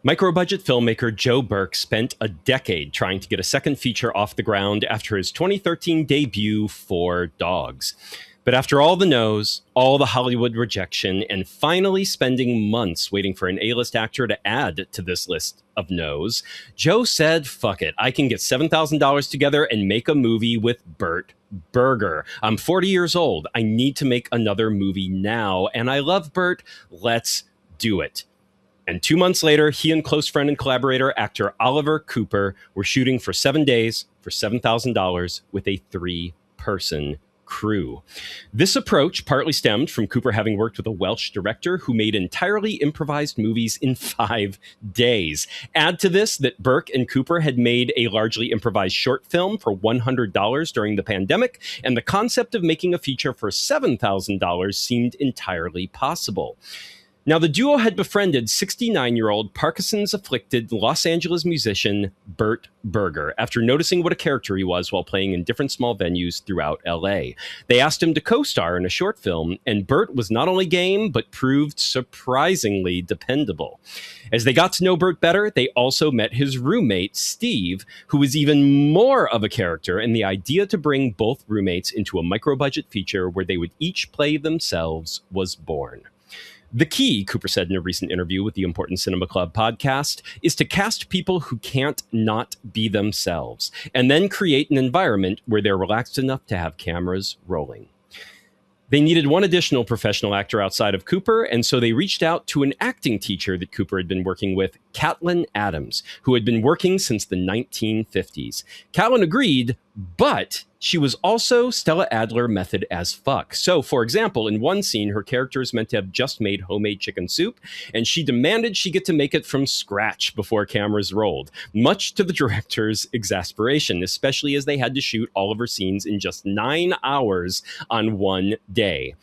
Microbudget filmmaker Joe Burke spent a decade trying to get a second feature off the ground after his 2013 debut, For Dogs. But after all the no's, all the Hollywood rejection, and finally spending months waiting for an A-list actor to add to this list of no's, Joe said, fuck it, I can get $7,000 together and make a movie with Burt Berger. I'm 40 years old. I need to make another movie now, and I love Burt. Let's do it. And 2 months later, he and close friend and collaborator actor Oliver Cooper were shooting for 7 days for $7,000 with a 3-person crew. This approach partly stemmed from Cooper having worked with a Welsh director who made entirely improvised movies in 5 days. Add to this that Burke and Cooper had made a largely improvised short film for $100 during the pandemic, and the concept of making a feature for $7,000 seemed entirely possible. Now, the duo had befriended 69-year-old Parkinson's-afflicted Los Angeles musician Burt Berger after noticing what a character he was while playing in different small venues throughout LA. They asked him to co-star in a short film, and Burt was not only game, but proved surprisingly dependable. As they got to know Burt better, they also met his roommate, Steve, who was even more of a character, and the idea to bring both roommates into a micro-budget feature where they would each play themselves was born. The key, Cooper said in a recent interview with the Important Cinema Club podcast, is to cast people who can't not be themselves, and then create an environment where they're relaxed enough to have cameras rolling. They needed one additional professional actor outside of Cooper, and so they reached out to an acting teacher that Cooper had been working with, Catlin Adams, who had been working since the 1950s. Catlin agreed, but she was also Stella Adler method as fuck. So, for example, in one scene, her character is meant to have just made homemade chicken soup, and she demanded she get to make it from scratch before cameras rolled, much to the director's exasperation, especially as they had to shoot all of her scenes in just 9 hours on one day.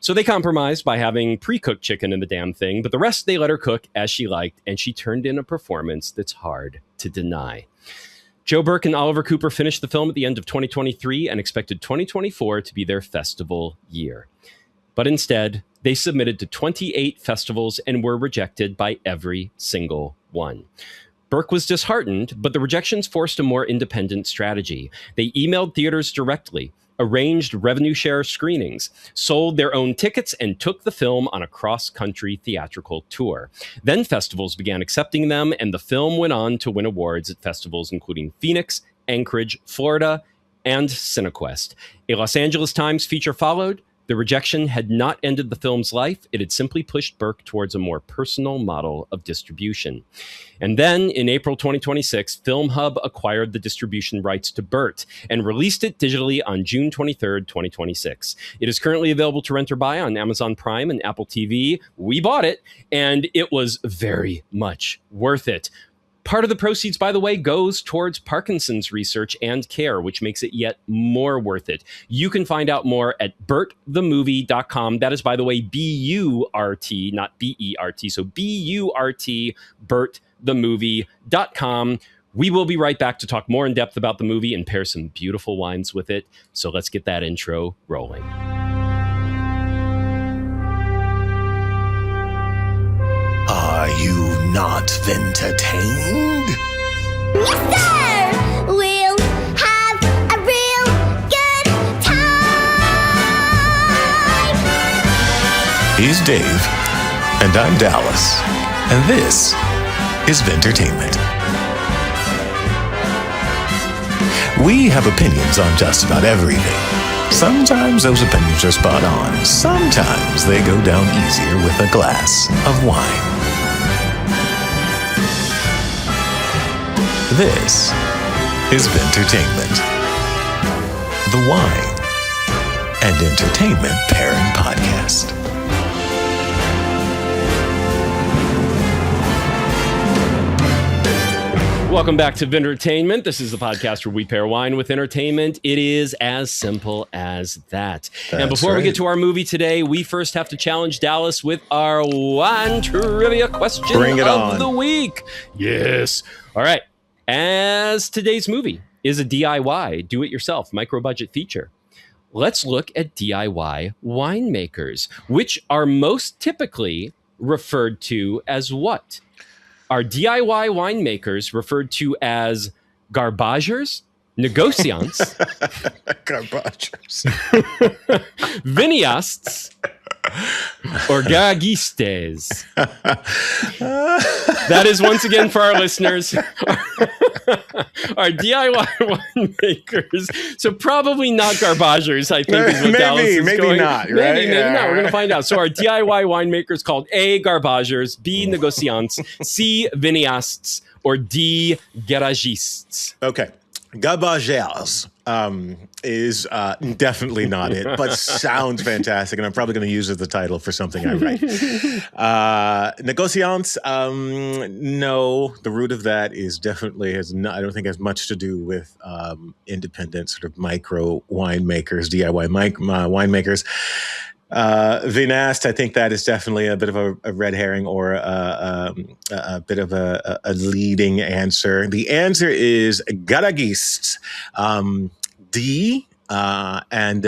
So they compromised by having pre-cooked chicken in the damn thing, but the rest they let her cook as she liked, and she turned in a performance that's hard to deny. Joe Burke and Oliver Cooper finished the film at the end of 2023 and expected 2024 to be their festival year. But instead, they submitted to 28 festivals and were rejected by every single one. Burke was disheartened, but the rejections forced a more independent strategy. They emailed theaters directly, arranged revenue share screenings, sold their own tickets, and took the film on a cross-country theatrical tour. Then festivals began accepting them, and the film went on to win awards at festivals including Phoenix, Anchorage, Florida, and Cinequest. A Los Angeles Times feature followed. The rejection had not ended the film's life. It had simply pushed Burke towards a more personal model of distribution. And then, in April 2026, FilmHub acquired the distribution rights to Burt and released it digitally on June 23rd, 2026. It is currently available to rent or buy on Amazon Prime and Apple TV. We bought it, and it was very much worth it. Part of the proceeds, by the way, goes towards Parkinson's research and care, which makes it yet more worth it. You can find out more at burtthemovie.com. That is, by the way, B-U-R-T, not B-E-R-T. So B-U-R-T, burtthemovie.com. We will be right back to talk more in depth about the movie and pair some beautiful wines with it. So let's get that intro rolling. Are you not entertained? Yes, sir! We'll have a real good time! He's Dave, and I'm Dallas, and this is Vintertainment. We have opinions on just about everything. Sometimes those opinions are spot on. Sometimes they go down easier with a glass of wine. This is Vintertainment, the wine and entertainment pairing podcast. Welcome back to Vintertainment. This is the podcast where we pair wine with entertainment. It is as simple as that. And before we get to our movie today, we first have to challenge Dallas with our wine trivia question of the week. Yes. All right. As today's movie is a DIY, do-it-yourself, micro-budget feature, let's look at DIY winemakers, which are most typically referred to as what? Are DIY winemakers referred to as garbagers, negociants, Garbagers. viniasts, or garagistes? That is once again for our listeners. Are DIY winemakers, so probably not garbagers, I think is what Dallas is maybe going. not, right? Maybe not. We're going to find out. So are DIY winemakers called A, garbagers, B, negociants, C, viniasts, or D, garagistes? Okay. Garbagers is definitely not it, but sounds fantastic, and I'm probably going to use it as the title for something I write. Negociants, no. The root of that is definitely I don't think has much to do with independent sort of micro winemakers, DIY winemakers. Vinast, I think that is definitely a bit of a red herring or a bit of a leading answer. The answer is garagistes. D, and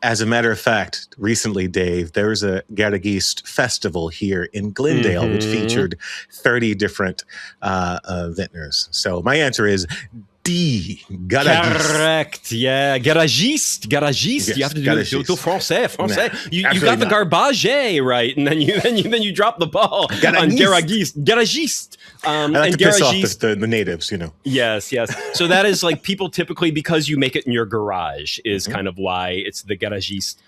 as a matter of fact, recently, Dave, there was a garagiste festival here in Glendale, which featured 30 different vintners. So my answer is D, garagiste. Correct. Yeah, garagiste. Yes, you have to do français. You got the garbage right, and then you drop the ball on garagiste. I like to piss off the natives, you know. Yes. So that is like people typically, because you make it in your garage, is kind of why it's the garagiste.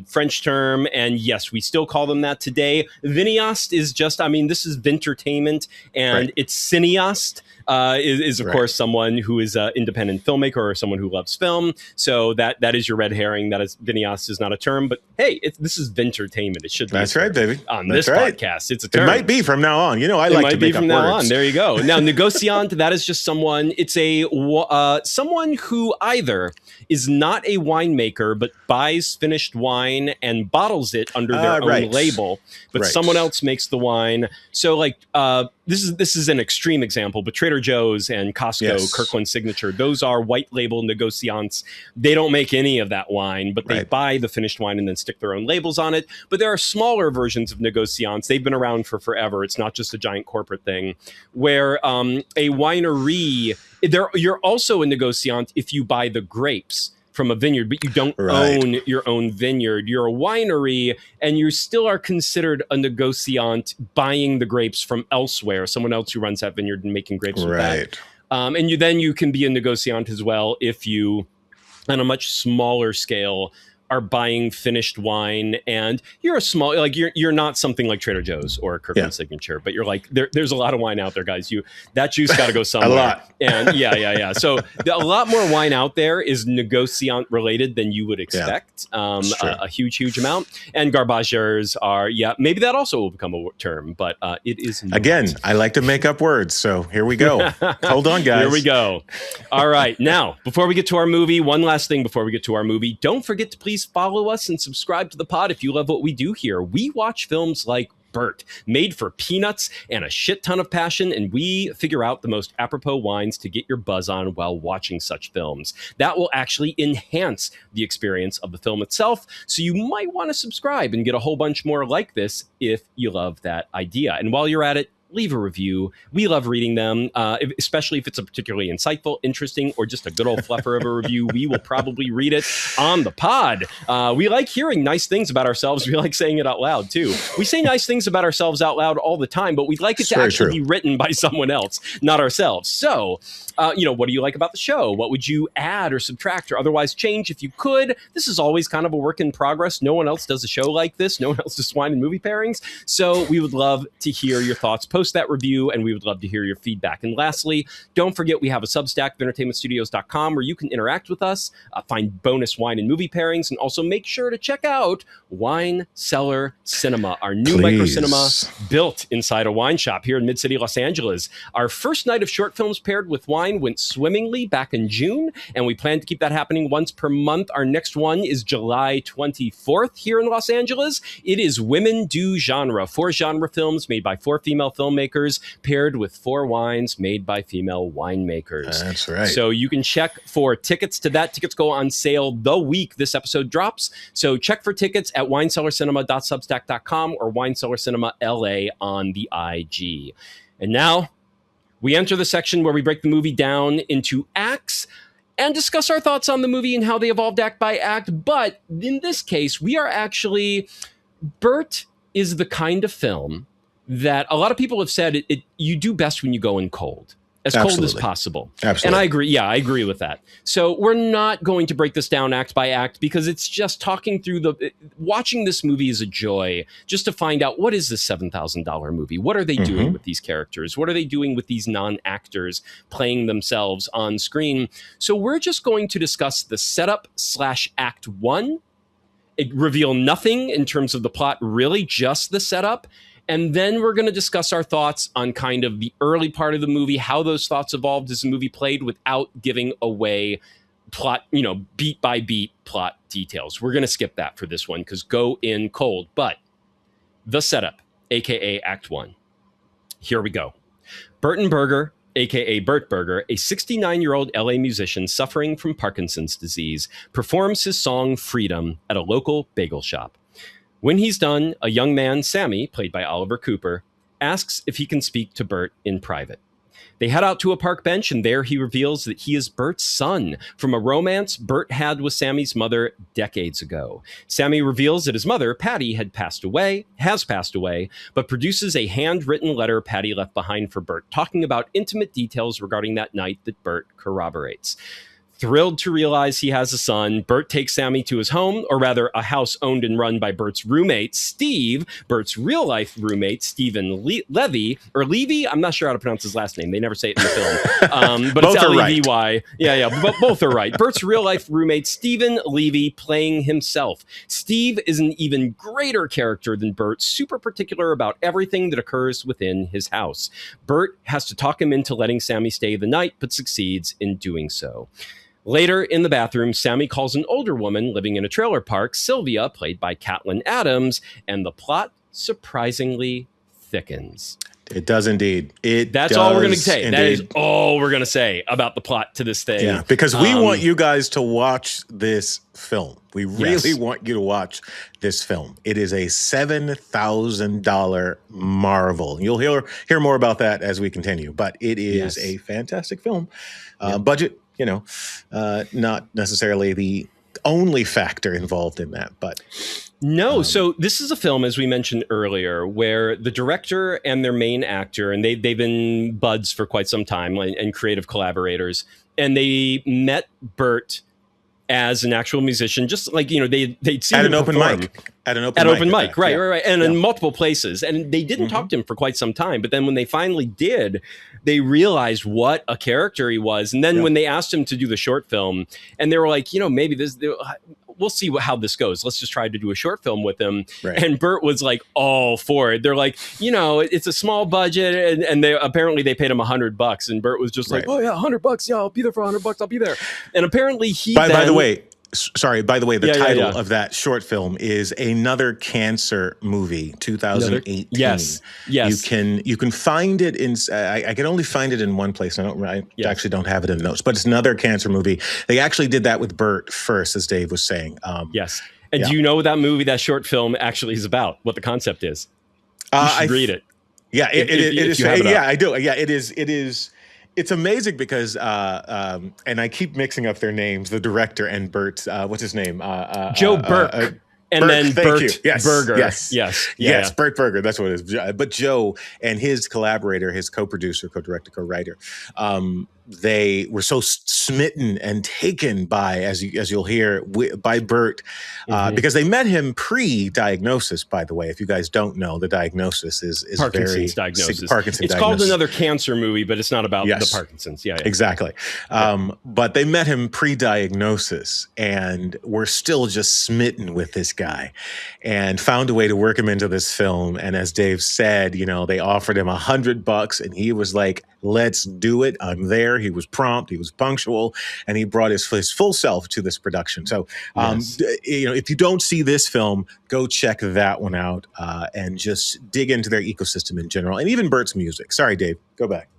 French term, and yes, we still call them that today. Viniast is just, this is vintertainment, and it's cineast. Is of course someone who is an independent filmmaker or someone who loves film. So that is your red herring. That is, viniast is not a term, but hey, this is vintertainment. It should be. That's right, baby. On this podcast, it's a term. It might be from now on. You know, I like to make up words. It might be from now on. There you go. Now, negociant, that is just someone. It's someone who either is not a winemaker but buys finished wine and bottles it under their own label, but someone else makes the wine. So like this is an extreme example, but Trader Joe's and Costco, Kirkland Signature, those are white label negociants. They don't make any of that wine, but they buy the finished wine and then stick their own labels on it. But there are smaller versions of negociants. They've been around for forever. It's not just a giant corporate thing where a winery, you're also a negociant if you buy the grapes from a vineyard, but you don't own your own vineyard. You're a winery, and you still are considered a negociant buying the grapes from elsewhere, someone else who runs that vineyard and making grapes with that. And you can be a negociant as well if you, on a much smaller scale, are buying finished wine, and you're a small, like you're not something like Trader Joe's or Kirkland Signature, but you're like there's a lot of wine out there, guys. That juice got to go somewhere. A lot. And yeah. So a lot more wine out there is negociant related than you would expect. A huge amount. And garbagers are maybe that also will become a term, but it is not. Again, I like to make up words, so here we go. Hold on, guys. Here we go. All right, now before we get to our movie, one last thing before we get to our movie, don't forget to please follow us and subscribe to the pod if you love what we do here. We watch films like Burt, made for peanuts and a shit ton of passion, and we figure out the most apropos wines to get your buzz on while watching such films. That will actually enhance the experience of the film itself, so you might want to subscribe and get a whole bunch more like this if you love that idea. And while you're at it, leave a review. We love reading them, especially if it's a particularly insightful, interesting, or just a good old fluffer of a review. We will probably read it on the pod. We like hearing nice things about ourselves. We like saying it out loud, too. We say nice things about ourselves out loud all the time, but we'd like it to actually be written by someone else, not ourselves. So, what do you like about the show? What would you add or subtract or otherwise change if you could? This is always kind of a work in progress. No one else does a show like this. No one else does wine and movie pairings. So we would love to hear your thoughts. Post that review, and we would love to hear your feedback. And lastly, don't forget we have a Substack, entertainmentstudios.com, where you can interact with us, find bonus wine and movie pairings, and also make sure to check out Wine Cellar Cinema, our new micro cinema built inside a wine shop here in Mid-City, Los Angeles. Our first night of short films paired with wine went swimmingly back in June, and we plan to keep that happening once per month. Our next one is July 24th here in Los Angeles. It is Women Do Genre, 4 genre films made by 4 female filmmakers paired with 4 wines made by female winemakers. That's right. So you can check for tickets to that. Tickets go on sale the week this episode drops. So check for tickets at winecellarcinema.substack.com or Winecellar Cinema LA on the IG. And now we enter the section where we break the movie down into acts and discuss our thoughts on the movie and how they evolved act by act. But in this case, we are actually... Burt is the kind of film that a lot of people have said you do best when you go in cold. As cold as possible. Absolutely. And I agree. Yeah, I agree with that. So we're not going to break this down act by act because it's just talking through watching this movie is a joy just to find out what is this $7,000 movie? What are they doing with these characters? What are they doing with these non-actors playing themselves on screen? So we're just going to discuss the setup / act 1. It reveal nothing in terms of the plot, really just the setup. And then we're going to discuss our thoughts on kind of the early part of the movie, how those thoughts evolved as the movie played without giving away plot, beat by beat plot details. We're going to skip that for this one because go in cold. But the setup, aka Act 1. Here we go. Burt Berger, aka Burt Berger, a 69-year-old LA musician suffering from Parkinson's disease, performs his song Freedom at a local bagel shop. When he's done, a young man, Sammy, played by Oliver Cooper, asks if he can speak to Burt in private. They head out to a park bench, and there he reveals that he is Burt's son from a romance Burt had with Sammy's mother decades ago. Sammy reveals that his mother, Patty, has passed away, but produces a handwritten letter Patty left behind for Burt, talking about intimate details regarding that night that Burt corroborates. Thrilled to realize he has a son, Burt takes Sammy to his home, or rather a house owned and run by Burt's roommate, Steve, Burt's real-life roommate, Stephen Levy, or Levy? I'm not sure how to pronounce his last name. They never say it in the film. But it's Levy. Yeah, but both are right. Burt's real-life roommate, Stephen Levy, playing himself. Steve is an even greater character than Burt, super particular about everything that occurs within his house. Burt has to talk him into letting Sammy stay the night, but succeeds in doing so. Later, in the bathroom, Sammy calls an older woman living in a trailer park, Sylvia, played by Catelyn Adams, and the plot surprisingly thickens. It does indeed. That's all we're going to say. Indeed. That is all we're going to say about the plot to this thing. Yeah, because we want you guys to watch this film. We really want you to watch this film. It is a $7,000 marvel. You'll hear more about that as we continue, but it is a fantastic film. Budget, not necessarily the only factor involved in that, but no. So this is a film, as we mentioned earlier, where the director and their main actor, and they've been buds for quite some time and creative collaborators, and they met Burt as an actual musician, just like they'd seen at him an open perform. mic. At an open mic, right, and in multiple places, and they didn't talk to him for quite some time. But then when they finally did, they realized what a character he was. And then when they asked him to do the short film, and they were like, maybe we'll see how this goes. Let's just try to do a short film with him. Right. And Burt was like all for it. They're like, it's a small budget, and they paid him $100, and Burt was just like, oh yeah, $100, yeah, I'll be there for $100, I'll be there. And apparently by the way, the title of that short film is Another Cancer Movie, 2018. Yes. You can find it in. I can only find it in one place. I actually don't have it in the notes, but it's Another Cancer Movie. They actually did that with Burt first, as Dave was saying. Yes. And do you know what that movie, that short film, actually is about? What the concept is? You should read it. Yeah, it is. Yeah, I do. Yeah, it is. It's amazing because, and I keep mixing up their names, the director and Burt, what's his name? Joe Burke. And then Burt Berger. Yes, Burt Berger. That's what it is. But Joe and his collaborator, his co-producer, co-director, co-writer, they were so smitten and taken by, as you'll hear, by Burt, because they met him pre-diagnosis. By the way, if you guys don't know, the diagnosis is Parkinson's diagnosis. It's called Another Cancer Movie, but it's not about the Parkinson's. Yeah. Exactly. But they met him pre-diagnosis, and were still just smitten with this guy, and found a way to work him into this film. And as Dave said, they offered him $100, and he was like, "Let's do it. I'm there." He was prompt, he was punctual, and he brought his full self to this production. So, if you don't see this film, go check that one out and just dig into their ecosystem in general, and even Burt's music. Sorry, Dave, go back.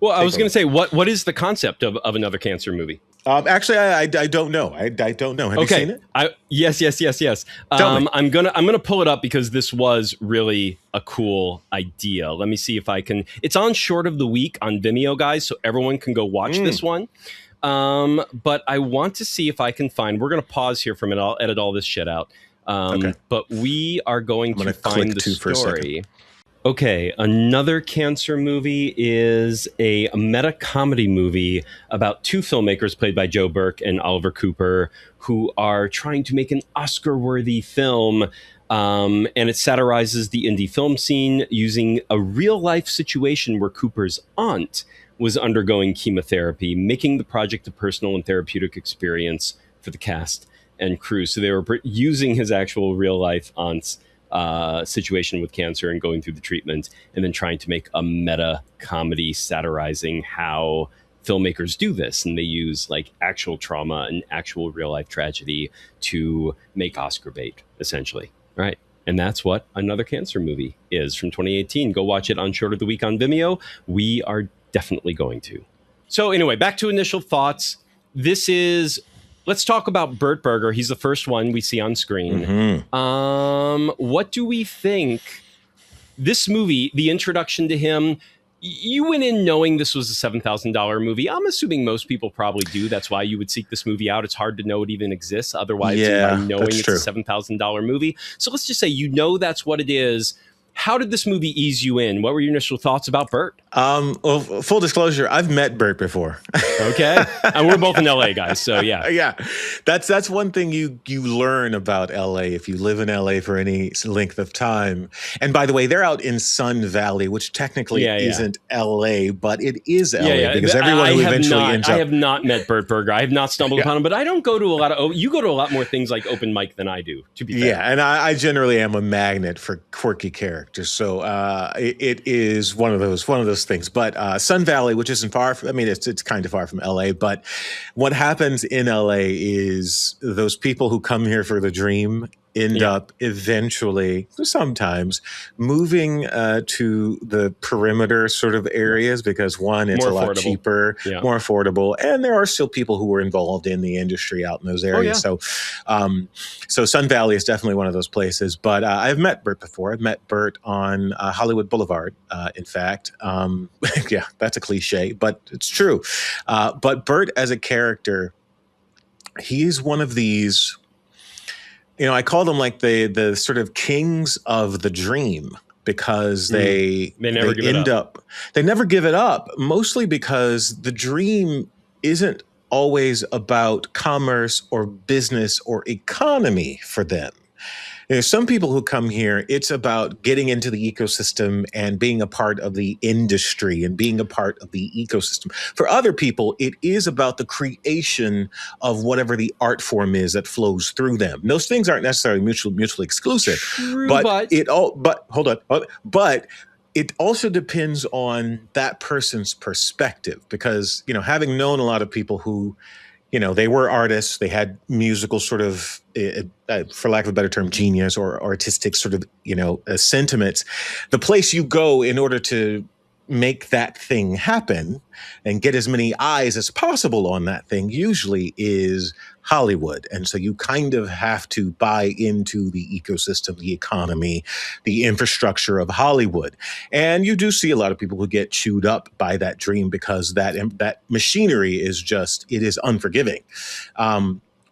Well, I was going to say, what is the concept of Another Cancer Movie? Actually, I don't know. I don't know. Have you seen it? Yes. Tell me. I'm gonna pull it up because this was really a cool idea. Let me see if I can. It's on Short of the Week on Vimeo, guys, so everyone can go watch this one. But I want to see if I can find. We're gonna pause here for a minute. I'll edit all this shit out. Okay. But we are going to find the story. Okay, another cancer movie is a meta-comedy movie about two filmmakers played by Joe Burke and Oliver Cooper who are trying to make an Oscar-worthy film, and it satirizes the indie film scene using a real-life situation where Cooper's aunt was undergoing chemotherapy, making the project a personal and therapeutic experience for the cast and crew. So they were using his actual real-life aunt's situation with cancer and going through the treatment, and then trying to make a meta comedy satirizing how filmmakers do this, and they use like actual trauma and actual real life tragedy to make Oscar bait, essentially, right? And that's what Another Cancer movie is from 2018. Go watch it on Short of the Week on Vimeo. We are definitely going to. So anyway, back to initial thoughts. This is Let's talk about Burt Berger. He's the first one we see on screen. Mm-hmm. What do we think? This movie, the introduction to him, you went in knowing this was a $7,000 movie. I'm assuming most people probably do. That's why you would seek this movie out. It's hard to know it even exists. Otherwise, by knowing it's a $7,000 movie. So let's just say you know that's what it is. How did this movie ease you in? What were your initial thoughts about Burt? Well, full disclosure, I've met Burt before. Okay. And we're both in LA, guys. So yeah. Yeah. That's one thing you learn about LA if you live in LA for any length of time. And by the way, they're out in Sun Valley, which technically isn't LA, but it is LA because everyone who eventually ends up. I have not met Burt Berger. I have not stumbled upon him, but I don't go to a lot of, you go to a lot more things like open mic than I do, to be fair. Yeah. And I generally am a magnet for quirky characters. So it is one of those things. But Sun Valley, which isn't far from, it's kind of far from LA, but what happens in LA is those people who come here for the dream end up eventually, sometimes, moving to the perimeter sort of areas because one, it's a lot cheaper, more affordable, and there are still people who were involved in the industry out in those areas. So Sun Valley is definitely one of those places. But I've met Burt before. I've met Burt on Hollywood Boulevard, in fact. Yeah, that's a cliche, but it's true. But Burt as a character, he's one of these... I call them like the sort of kings of the dream because they never give it up, mostly because the dream isn't always about commerce or business or economy for them. There's some people who come here, it's about getting into the ecosystem and being a part of the industry and being a part of the ecosystem. For other people, it is about the creation of whatever the art form is that flows through them. Those things aren't necessarily mutually exclusive. True, but it also depends on that person's perspective because, having known a lot of people who, they were artists, they had musical sort of, for lack of a better term, genius or artistic sort of, sentiments. The place you go in order to make that thing happen and get as many eyes as possible on that thing usually is Hollywood. And so you kind of have to buy into the ecosystem, the economy, the infrastructure of Hollywood. And you do see a lot of people who get chewed up by that dream because that machinery is it is unforgiving.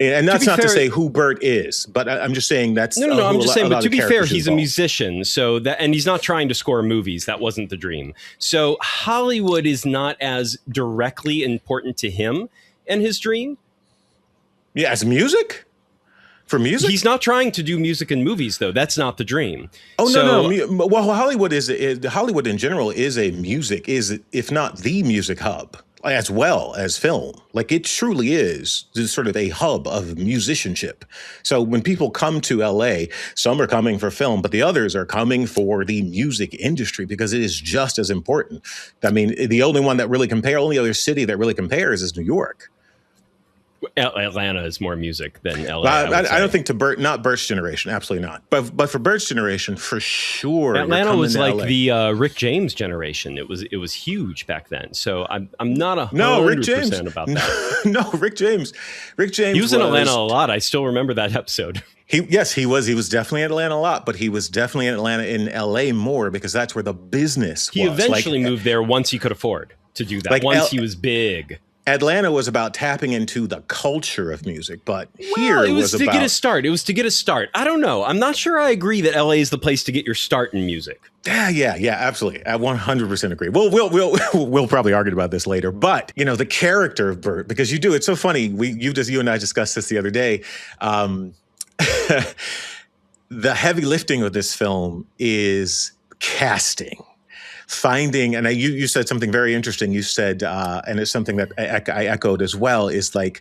And that's not to say who Burt is, but I'm just saying that's no. I'm just saying, but to be fair, he's a musician, and he's not trying to score movies. That wasn't the dream. So Hollywood is not as directly important to him and his dream. Yeah, as music. For music, he's not trying to do music and movies, though. That's not the dream. Oh no. Well, Hollywood Hollywood in general is if not the music hub. As well as film. Like it truly is sort of a hub of musicianship. So when people come to LA, some are coming for film, but the others are coming for the music industry because it is just as important. The only other city that really compares is New York. Atlanta is more music than LA. I don't think not Burt's generation, absolutely not. But for Burt's generation, for sure. Atlanta was like LA. the Rick James generation. It was huge back then. So I'm not 100% about that. No, Rick James. He was in Atlanta a lot. I still remember that episode. He was. He was definitely in Atlanta a lot, but he was definitely in Atlanta in LA more because that's where the business was. He eventually moved there once he could afford to do that. Once he was big. Atlanta was about tapping into the culture of music, but here it was to get a start. It was to get a start. I don't know. I'm not sure I agree that LA is the place to get your start in music. Yeah, absolutely. I 100% agree. We'll probably argue about this later, but the character of Burt, because it's so funny. You and I discussed this the other day. The heavy lifting of this film is casting. Finding, and you said something very interesting. You said, and it's something that I echoed as well, is like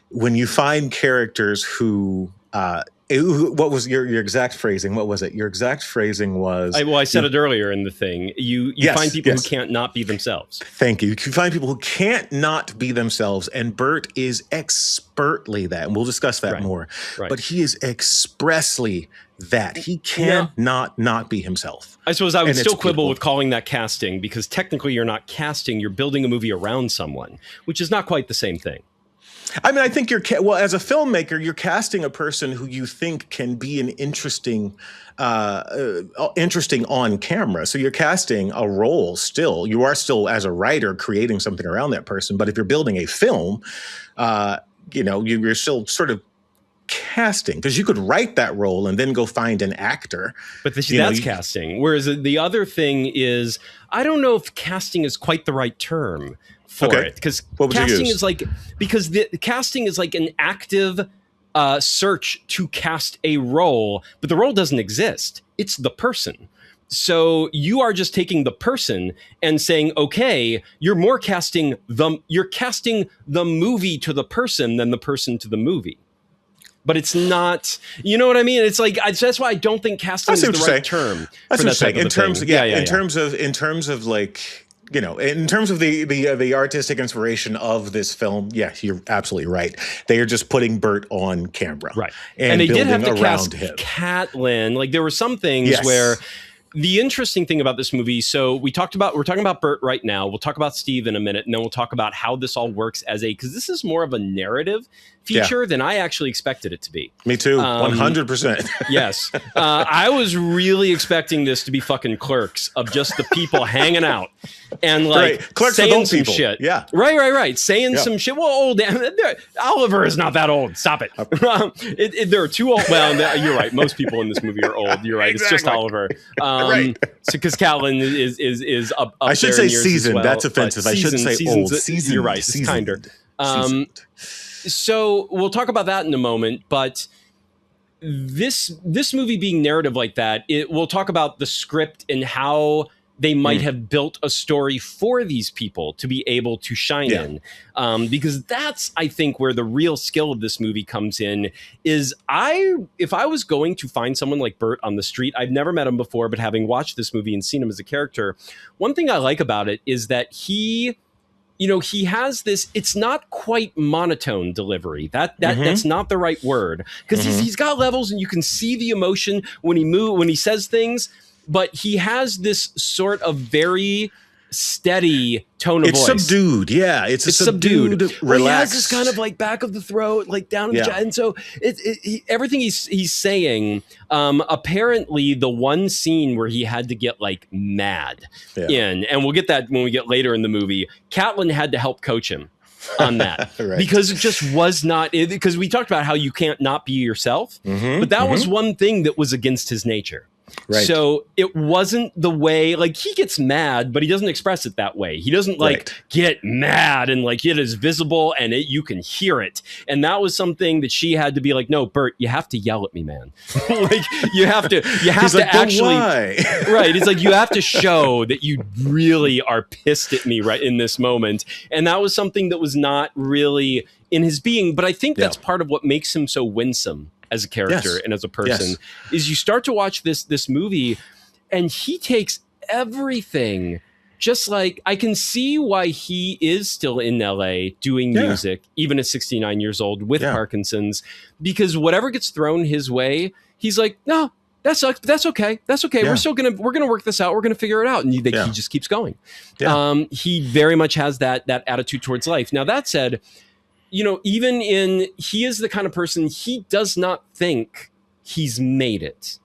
when you find characters who, what was your exact phrasing? What was it? Your exact phrasing was... I said it earlier in the thing. You find people who can't not be themselves. Thank you. You can find people who can't not be themselves, and Burt is expertly that, and we'll discuss that more. Right. But he is expressly that. He cannot not be himself. I suppose I would still quibble with calling that casting, because technically you're not casting, you're building a movie around someone, which is not quite the same thing. I mean, I think as a filmmaker, you're casting a person who you think can be an interesting on camera. So you're casting a role still. You are still, as a writer, creating something around that person. But if you're building a film, you're still sort of casting, because you could write that role and then go find an actor. But that's casting. Whereas the other thing is, I don't know if casting is quite the right term for it, because casting is like, casting is like an active search to cast a role, but the role doesn't exist. It's the person. So you are just taking the person and saying, okay, you're casting the movie to the person than the person to the movie. But it's not, you know what I mean? It's like, that's why I don't think casting is the right term. That's what I'm saying. In terms of the artistic inspiration of this film, you're absolutely right. They are just putting Burt on camera. Right. And they did have to cast Catelyn. Like, there were some things where... The interesting thing about this movie, so we're talking about Burt right now. We'll talk about Steve in a minute, and then we'll talk about how this all works because this is more of a narrative feature than I actually expected it to be. Me too, 100%. Yes. I was really expecting this to be fucking Clerks, of just the people hanging out and Clerks saying some people. Shit. Yeah. Right. Saying some shit. Well, old Oliver is not that old. Stop it. There are two old. Well, you're right. Most people in this movie are old. You're right. Exactly. It's just Oliver. Right. Because Catelyn is up I should say seasoned. Well, that's offensive. I shouldn't say old. Seasoned. You're right. It's kinder. So we'll talk about that in a moment. But this movie being narrative like that, we'll talk about the script and how they might have built a story for these people to be able to shine in. Because that's, I think, where the real skill of this movie comes in. If I was going to find someone like Burt on the street, I've never met him before, but having watched this movie and seen him as a character, one thing I like about it is that he has this, it's not quite monotone delivery. That's not the right word, because he's got levels and you can see the emotion when he says things. But he has this sort of very steady tone of voice. It's subdued, yeah. It's subdued, relaxed. Well, he has this kind of like back of the throat, like down in the chest. And so everything he's saying, apparently the one scene where he had to get like mad in, and we'll get that when we get later in the movie, Catelyn had to help coach him on that. Right. Because it just was not, because we talked about how you can't not be yourself, but that was one thing that was against his nature. Right. So it wasn't the way, like, he gets mad, but he doesn't express it that way. He doesn't get mad and like it is visible and you can hear it. And that was something that she had to be like, no, Burt, you have to yell at me, man. Like you have to actually, right. It's like, you have to show that you really are pissed at me right in this moment. And that was something that was not really in his being. But I think that's part of what makes him so winsome as a character and as a person, is you start to watch this movie and he takes everything just like I can see why he is still in LA doing music, even at 69 years old with Parkinson's, because whatever gets thrown his way, he's like, no, that's okay. That's okay. Yeah. We're gonna work this out. We're gonna figure it out. And he just keeps going. Yeah. He very much has that attitude towards life. Now that said, he is the kind of person, he does not think he's made it.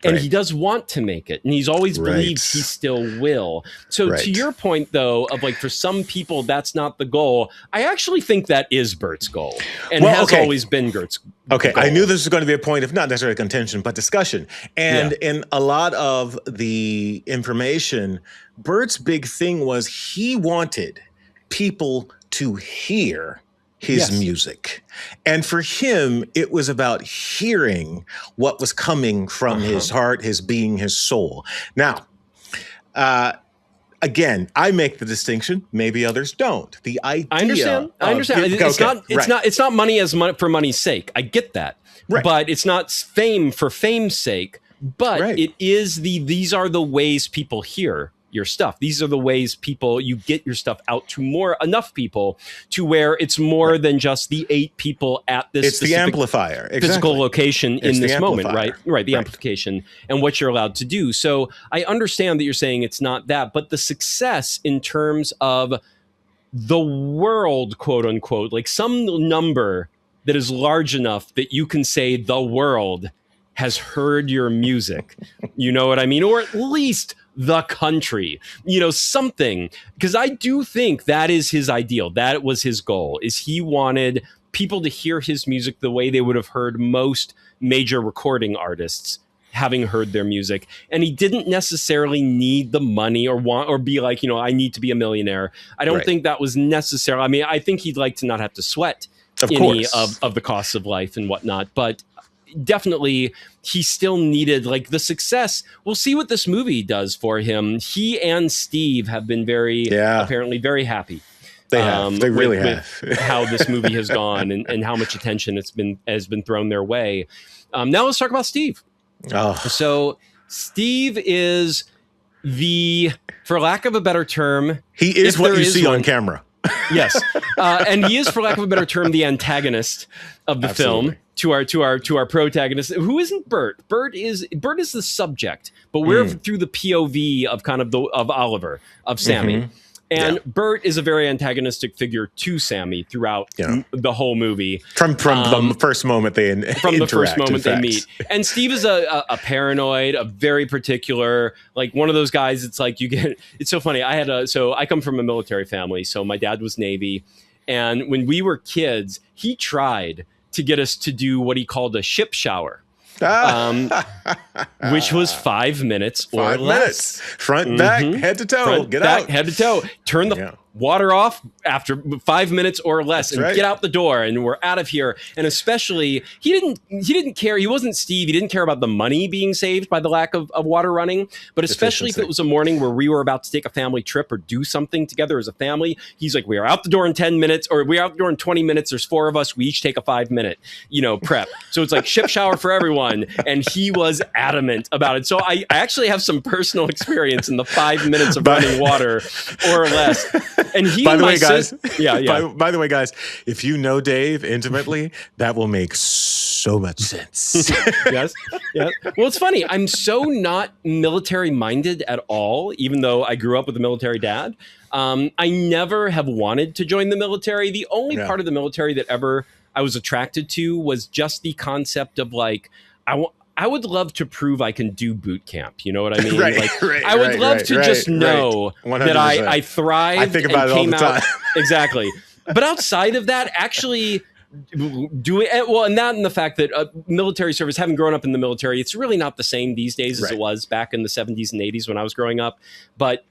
And he does want to make it. And he's always believed he still will. So to your point, though, of like, for some people, that's not the goal. I actually think that is Burt's goal. And has always been Burt's goal. I knew this was going to be a point of not necessarily contention, but discussion. And in a lot of the information, Burt's big thing was he wanted people to hear his music. And for him, it was about hearing what was coming from his heart, his being, his soul. Now, again, I make the distinction. Maybe others don't. The idea. I understand. It's not money for money's sake. I get that. Right. But it's not fame for fame's sake. But it is these are the ways people hear your stuff. These are the ways you get your stuff out to enough people to where it's more than just the 8 people at this it's the amplifier physical location in this moment, right? The amplification and what you're allowed to do. So I understand that you're saying it's not that, but the success in terms of the world, quote unquote, like some number that is large enough that you can say the world has heard your music. You know what I mean? Or at least the country, something, because I do think that is his ideal. That was his goal, is he wanted people to hear his music the way they would have heard most major recording artists having heard their music. And he didn't necessarily need the money or be like, I need to be a millionaire. I don't think that was necessary. I mean, I think he'd like to not have to sweat any of the costs of life and whatnot, but definitely he still needed like the success. We'll see what this movie does for him. He and Steve have been apparently very happy. They have. They really have. With how this movie has gone and how much attention has been thrown their way. Now let's talk about Steve. So Steve is for lack of a better term, he is what you see on camera. Yes. And he is, for lack of a better term, the antagonist of the film to our protagonist, who isn't Burt. Burt is the subject, but we're through the POV of kind of of Oliver, of Sammy. And Burt is a very antagonistic figure to Sammy throughout the whole movie. From the first moment they meet. And Steve is a paranoid, a very particular, like one of those guys. It's like it's so funny. I come from a military family. So my dad was Navy. And when we were kids, he tried to get us to do what he called a ship shower. Which was 5 minutes or less. Front, back, head to toe. Get out. Head to toe. Turn the water off after 5 minutes or less. That's and get out the door, and we're out of here. And especially, he didn't care. He wasn't Steve. He didn't care about the money being saved by the lack of water running. But especially if it was a morning where we were about to take a family trip or do something together as a family, he's like, we are out the door in 10 minutes, or we are out the door in 20 minutes. There's 4 of us. We each take a 5-minute, prep. So it's like ship shower for everyone. And he was adamant about it. So I actually have some personal experience in the 5 minutes of running water or less. And he, by the way, guys, by the way, guys, if you know Dave intimately, that will make so much sense. Yes. Well, it's funny. I'm so not military minded at all, even though I grew up with a military dad. I never have wanted to join the military. The only part of the military that ever I was attracted to was just the concept of like, I would love to prove I can do boot camp. You know what I mean? I would love to just know that I thrived. I think about it all the time. Exactly. But outside of that, actually doing and that, and the fact that military service, having grown up in the military, it's really not the same these days as it was back in the 70s and 80s when I was growing up. But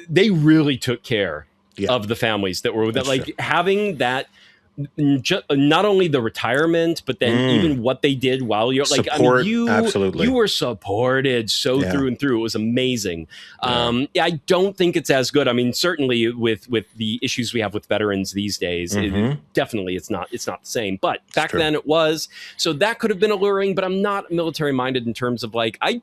they really took care of the families that were like having that not only the retirement, but then even what they did while you're like, Support, you absolutely. you were supported through and through. It was amazing. I don't think it's as good. I mean, certainly with the issues we have with veterans these days, definitely it's not the same. But back then it was. So that could have been alluring. But I'm not military minded in terms of like I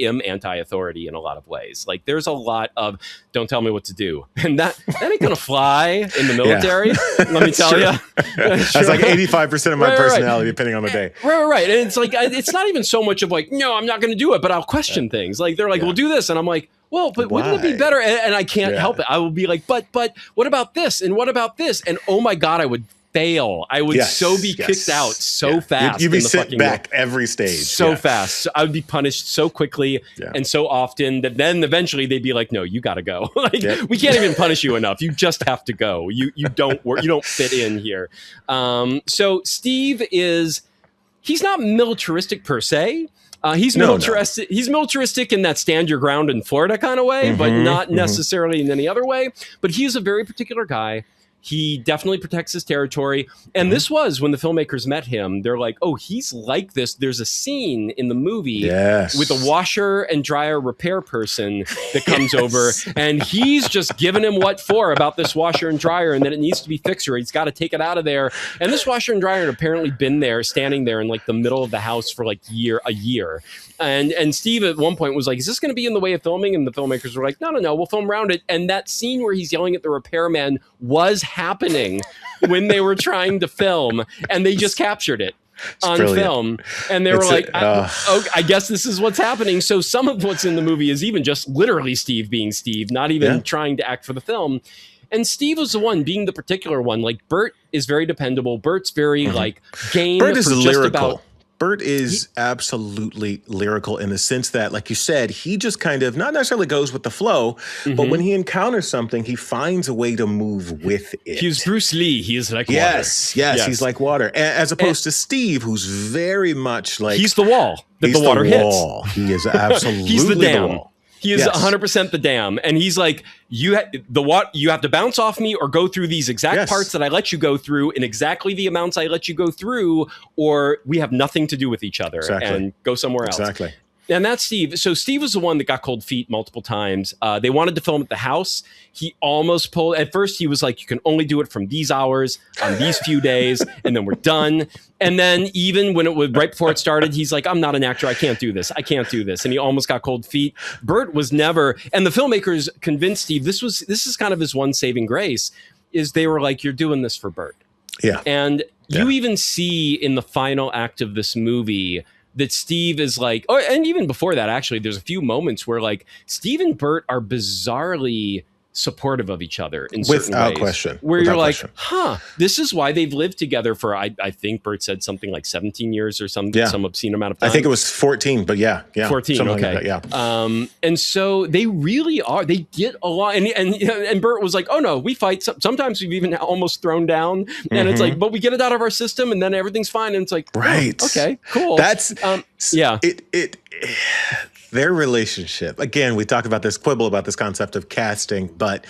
am anti-authority in a lot of ways. Like there's a lot of don't tell me what to do, and that ain't gonna fly in the military. Let me tell you. That's like 85% of my personality, depending on the day. Right. And it's like, it's not even so much of like, no, I'm not going to do it, but I'll question things. Like, they're like, we'll do this. And I'm like, well, but wouldn't it be better? And I can't help it. I will be like, but what about this? And what about this? And oh my God, I would fail. I would be kicked out so fast. You'd be sent back every stage. So fast. So I would be punished so quickly and so often that then eventually they'd be like, no, you got to go. We can't even punish you enough. You just have to go. You don't work. You don't fit in here. So Steve he's not militaristic per se. He's militaristic. He's militaristic in that stand your ground in Florida kind of way, but not necessarily in any other way. But he's a very particular guy. He definitely protects his territory. And this was when the filmmakers met him. They're like, oh, he's like this. There's a scene in the movie with a washer and dryer repair person that comes over. And he's just giving him what for about this washer and dryer and that it needs to be fixed or he's got to take it out of there. And this washer and dryer had apparently been there, standing there in like the middle of the house for like a year. And Steve at one point was like, is this going to be in the way of filming? And the filmmakers were like, no, we'll film around it. And that scene where he's yelling at the repairman was happening when they were trying to film, and they just captured it on film. And they were like, I guess this is what's happening. So some of what's in the movie is even just literally Steve being Steve, not even trying to act for the film. And Steve was the one being the particular one. Like Burt is very dependable. Burt's very like game. Burt is lyrical. Burt is absolutely lyrical in the sense that, like you said, he just kind of not necessarily goes with the flow, but when he encounters something, he finds a way to move with it. He's Bruce Lee. He is like water. Yes, he's like water. As opposed to Steve, who's very much like... He's the wall that the water hits. He is absolutely he's the dam. wall. He is 100% the dam. And he's like, you have to bounce off me or go through these exact parts that I let you go through in exactly the amounts I let you go through, or we have nothing to do with each other and go somewhere else. Exactly. And that's Steve. So Steve was the one that got cold feet multiple times. They wanted to film at the house. He almost pulled. At first, he was like, you can only do it from these hours on these few days, and then we're done. And then even when it was right before it started, he's like, I'm not an actor. I can't do this. And he almost got cold feet. Burt was never. And the filmmakers convinced Steve, this is kind of his one saving grace, is they were like, you're doing this for Burt. Yeah. And you even see in the final act of this movie that Steve is like, and even before that, actually, there's a few moments where like Steve and Burt are bizarrely supportive of each other in certain ways. Without question. Where you're like, this is why they've lived together for, I think Burt said something like 17 years or some obscene amount of time. I think it was 14, but yeah. 14, okay. Like that, and so they really are, they get along. And Burt was like, oh no, we fight. Sometimes we've even almost thrown down. And it's like, but we get it out of our system and then everything's fine. And it's like, right. Oh, okay, cool. That's, their relationship. Again, we talk about this quibble about this concept of casting, but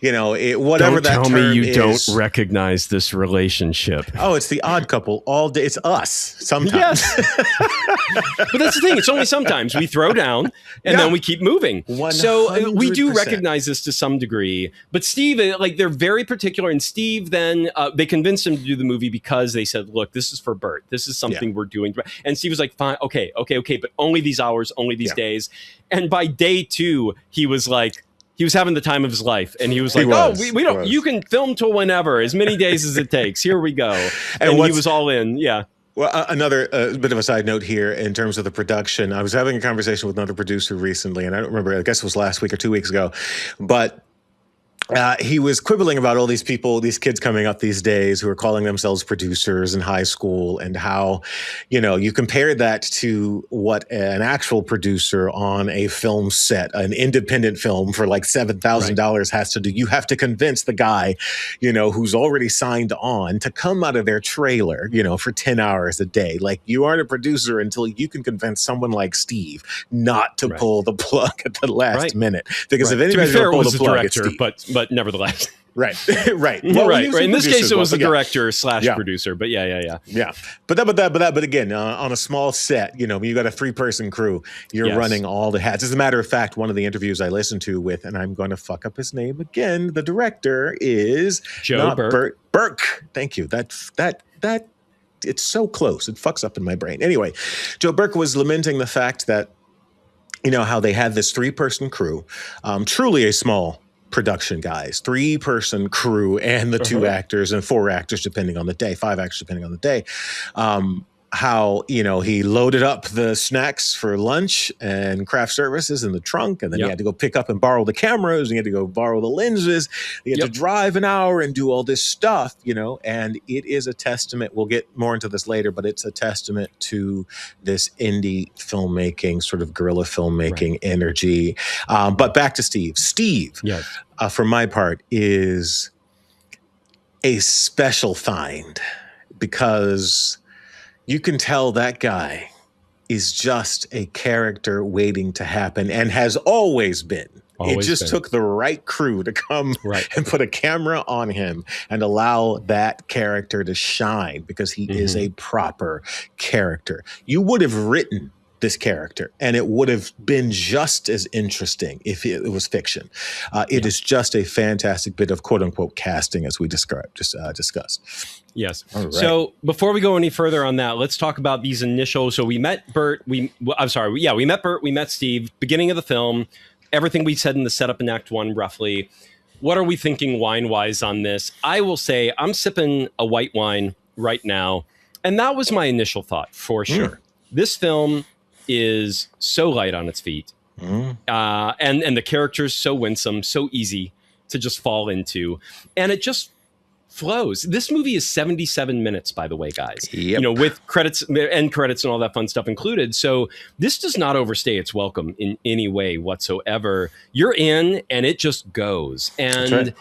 whatever that term is. Don't tell me you don't recognize this relationship. Oh, it's the odd couple all day. It's us sometimes. Yes. But that's the thing. It's only sometimes we throw down and then we keep moving. 100%. So we do recognize this to some degree. But Steve, like they're very particular. And Steve then they convinced him to do the movie because they said, look, this is for Burt. This is something we're doing. And Steve was like, fine, okay, but only these hours, only these days. And by day 2, he was like, he was having the time of his life. And he was like, we don't, you can film till whenever, as many days as it takes. Here we go. And he was all in. Yeah. Well, another bit of a side note here in terms of the production. I was having a conversation with another producer recently, and I don't remember, I guess it was last week or 2 weeks ago, but he was quibbling about all these people, these kids coming up these days who are calling themselves producers in high school, and how, you compare that to what an actual producer on a film set, an independent film for like $7,000 has to do. You have to convince the guy, who's already signed on to come out of their trailer, for 10 hours a day. Like, you aren't a producer until you can convince someone like Steve not to pull the plug at the last minute. Because if anybody's going to pull the plug, it's Steve. But nevertheless. Right. Right. Right. In this case, it was the again, director slash producer, but yeah. But again, on a small set, you got a 3-person crew. You're running all the hats. As a matter of fact, one of the interviews I listened to with, and I'm going to fuck up his name again, the director is Joe Burke. Burke. Thank you. That it's so close. It fucks up in my brain. Anyway, Joe Burke was lamenting the fact that, how they had this 3-person crew, truly a small production, guys, 3-person crew, and the 2 actors and 4 actors depending on the day, 5 actors depending on the day. How he loaded up the snacks for lunch and craft services in the trunk, and then he had to go pick up and borrow the cameras, and he had to go borrow the lenses. He had to drive an hour and do all this stuff, and it is a testament. We'll get more into this later, but it's a testament to this indie filmmaking, sort of guerrilla filmmaking energy. But back to Steve. Steve, for my part, is a special find because you can tell that guy is just a character waiting to happen and has always been. It just took the right crew to come and put a camera on him and allow that character to shine because he is a proper character. You would have written this character, and it would have been just as interesting if it was fiction. It is just a fantastic bit of quote-unquote casting, as we discussed. Yes. Right. So before we go any further on that, let's talk about these initial. So we met Burt. We met Burt. We met Steve. Beginning of the film. Everything we said in the setup in Act 1, roughly. What are we thinking wine-wise on this? I will say I'm sipping a white wine right now, and that was my initial thought for sure. This film is so light on its feet, and the characters so winsome, so easy to just fall into, and it just flows. This movie is 77 minutes, by the way, guys. With credits, end credits, and all that fun stuff included. So this does not overstay its welcome in any way whatsoever. You're in, and it just goes. And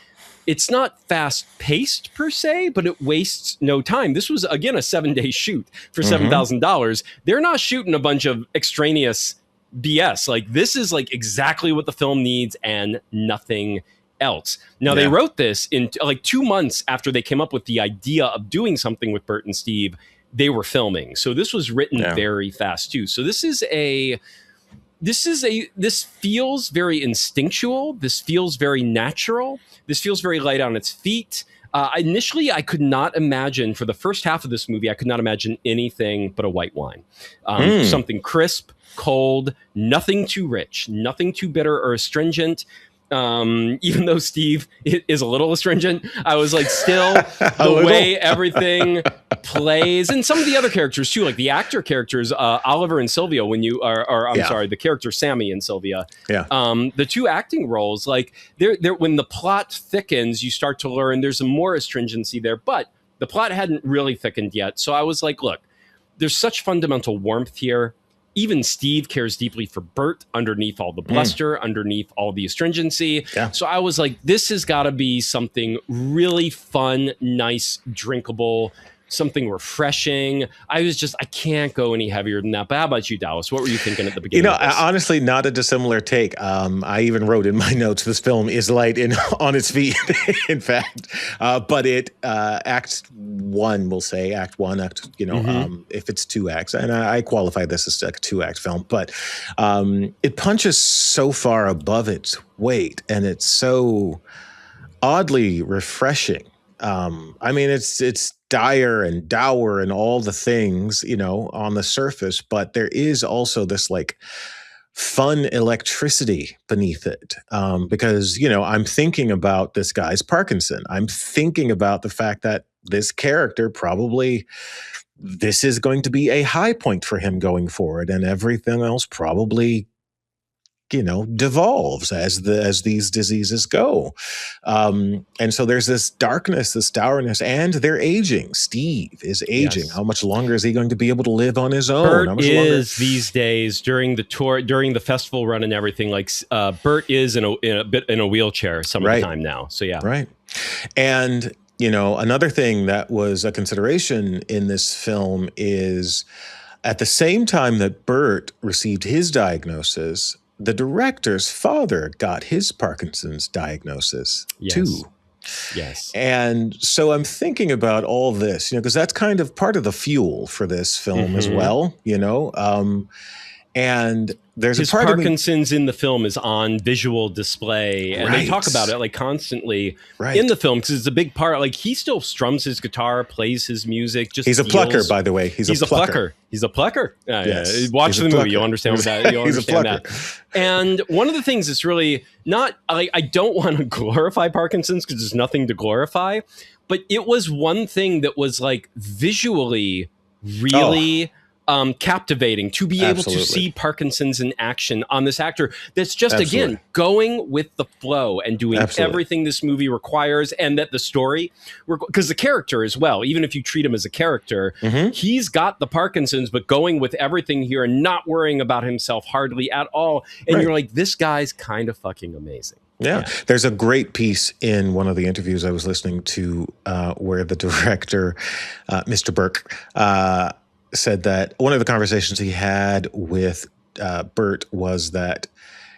it's not fast-paced per se, but it wastes no time. This was, again, a 7-day shoot for $7,000. They're not shooting a bunch of extraneous BS. Like, this is like exactly what the film needs and nothing else. Now, they wrote this in like 2 months after they came up with the idea of doing something with Burt and Steve. They were filming. So this was written very fast too. So this feels very instinctual. This feels very natural. This feels very light on its feet. Initially, I could not imagine, for the first half of this movie, I could not imagine anything but a white wine. Something crisp, cold, nothing too rich, nothing too bitter or astringent. Even though Steve is a little astringent, I was like, still the way everything plays, and some of the other characters too, like the actor characters, Oliver and Sylvia. When you sorry, the character Sammy and Sylvia. The 2 acting roles, like they're when the plot thickens, you start to learn there's more astringency there, but the plot hadn't really thickened yet. So I was like, look, there's such fundamental warmth here. Even Steve cares deeply for Burt underneath all the bluster, underneath all the astringency. So I was like, this has got to be something really fun, nice, drinkable, something refreshing. I can't go any heavier than that. But how about you, Dallas? What were you thinking at the beginning? Honestly, not a dissimilar take. I even wrote in my notes, this film is light on its feet, in fact. But it, Act 1, we'll say, Act 1, if it's 2 acts, and I qualify this as a 2-act film, but it punches so far above its weight, and it's so oddly refreshing. It's dire and dour and all the things, on the surface, but there is also this like fun electricity beneath it. Because, I'm thinking about this guy's Parkinson. I'm thinking about the fact that this character probably, this is going to be a high point for him going forward, and everything else probably devolves as these diseases go. And so there's this darkness, this dourness, and they're aging. Steve is aging. How much longer is he going to be able to live on his own? Burt is these days, during the tour, during the festival run and everything, like Burt is in a wheelchair some of the time now. So And another thing that was a consideration in this film is at the same time that Burt received his diagnosis, the director's father got his Parkinson's diagnosis too. Yes. And so I'm thinking about all this, because that's kind of part of the fuel for this film as well, and there's his a part Parkinson's in the film is on visual display, and they talk about it like constantly in the film because it's a big part. Like he still strums his guitar, plays his music. Just he's a plucker, by the way. He's a plucker. He's a plucker. Yes. Watch the movie, you'll understand what that. You'll understand that. And one of the things that's really not like I don't want to glorify Parkinson's because there's nothing to glorify, but it was one thing that was like visually really. Captivating to be able to see Parkinson's in action on this actor that's just again going with the flow and doing everything this movie requires, and that the story, because the character as well, even if you treat him as a character, he's got the Parkinson's but going with everything here and not worrying about himself hardly at all, and you're like, this guy's kind of fucking amazing. Yeah. There's a great piece in one of the interviews I was listening to where the director, Mr. Burke, said that one of the conversations he had with Burt was that,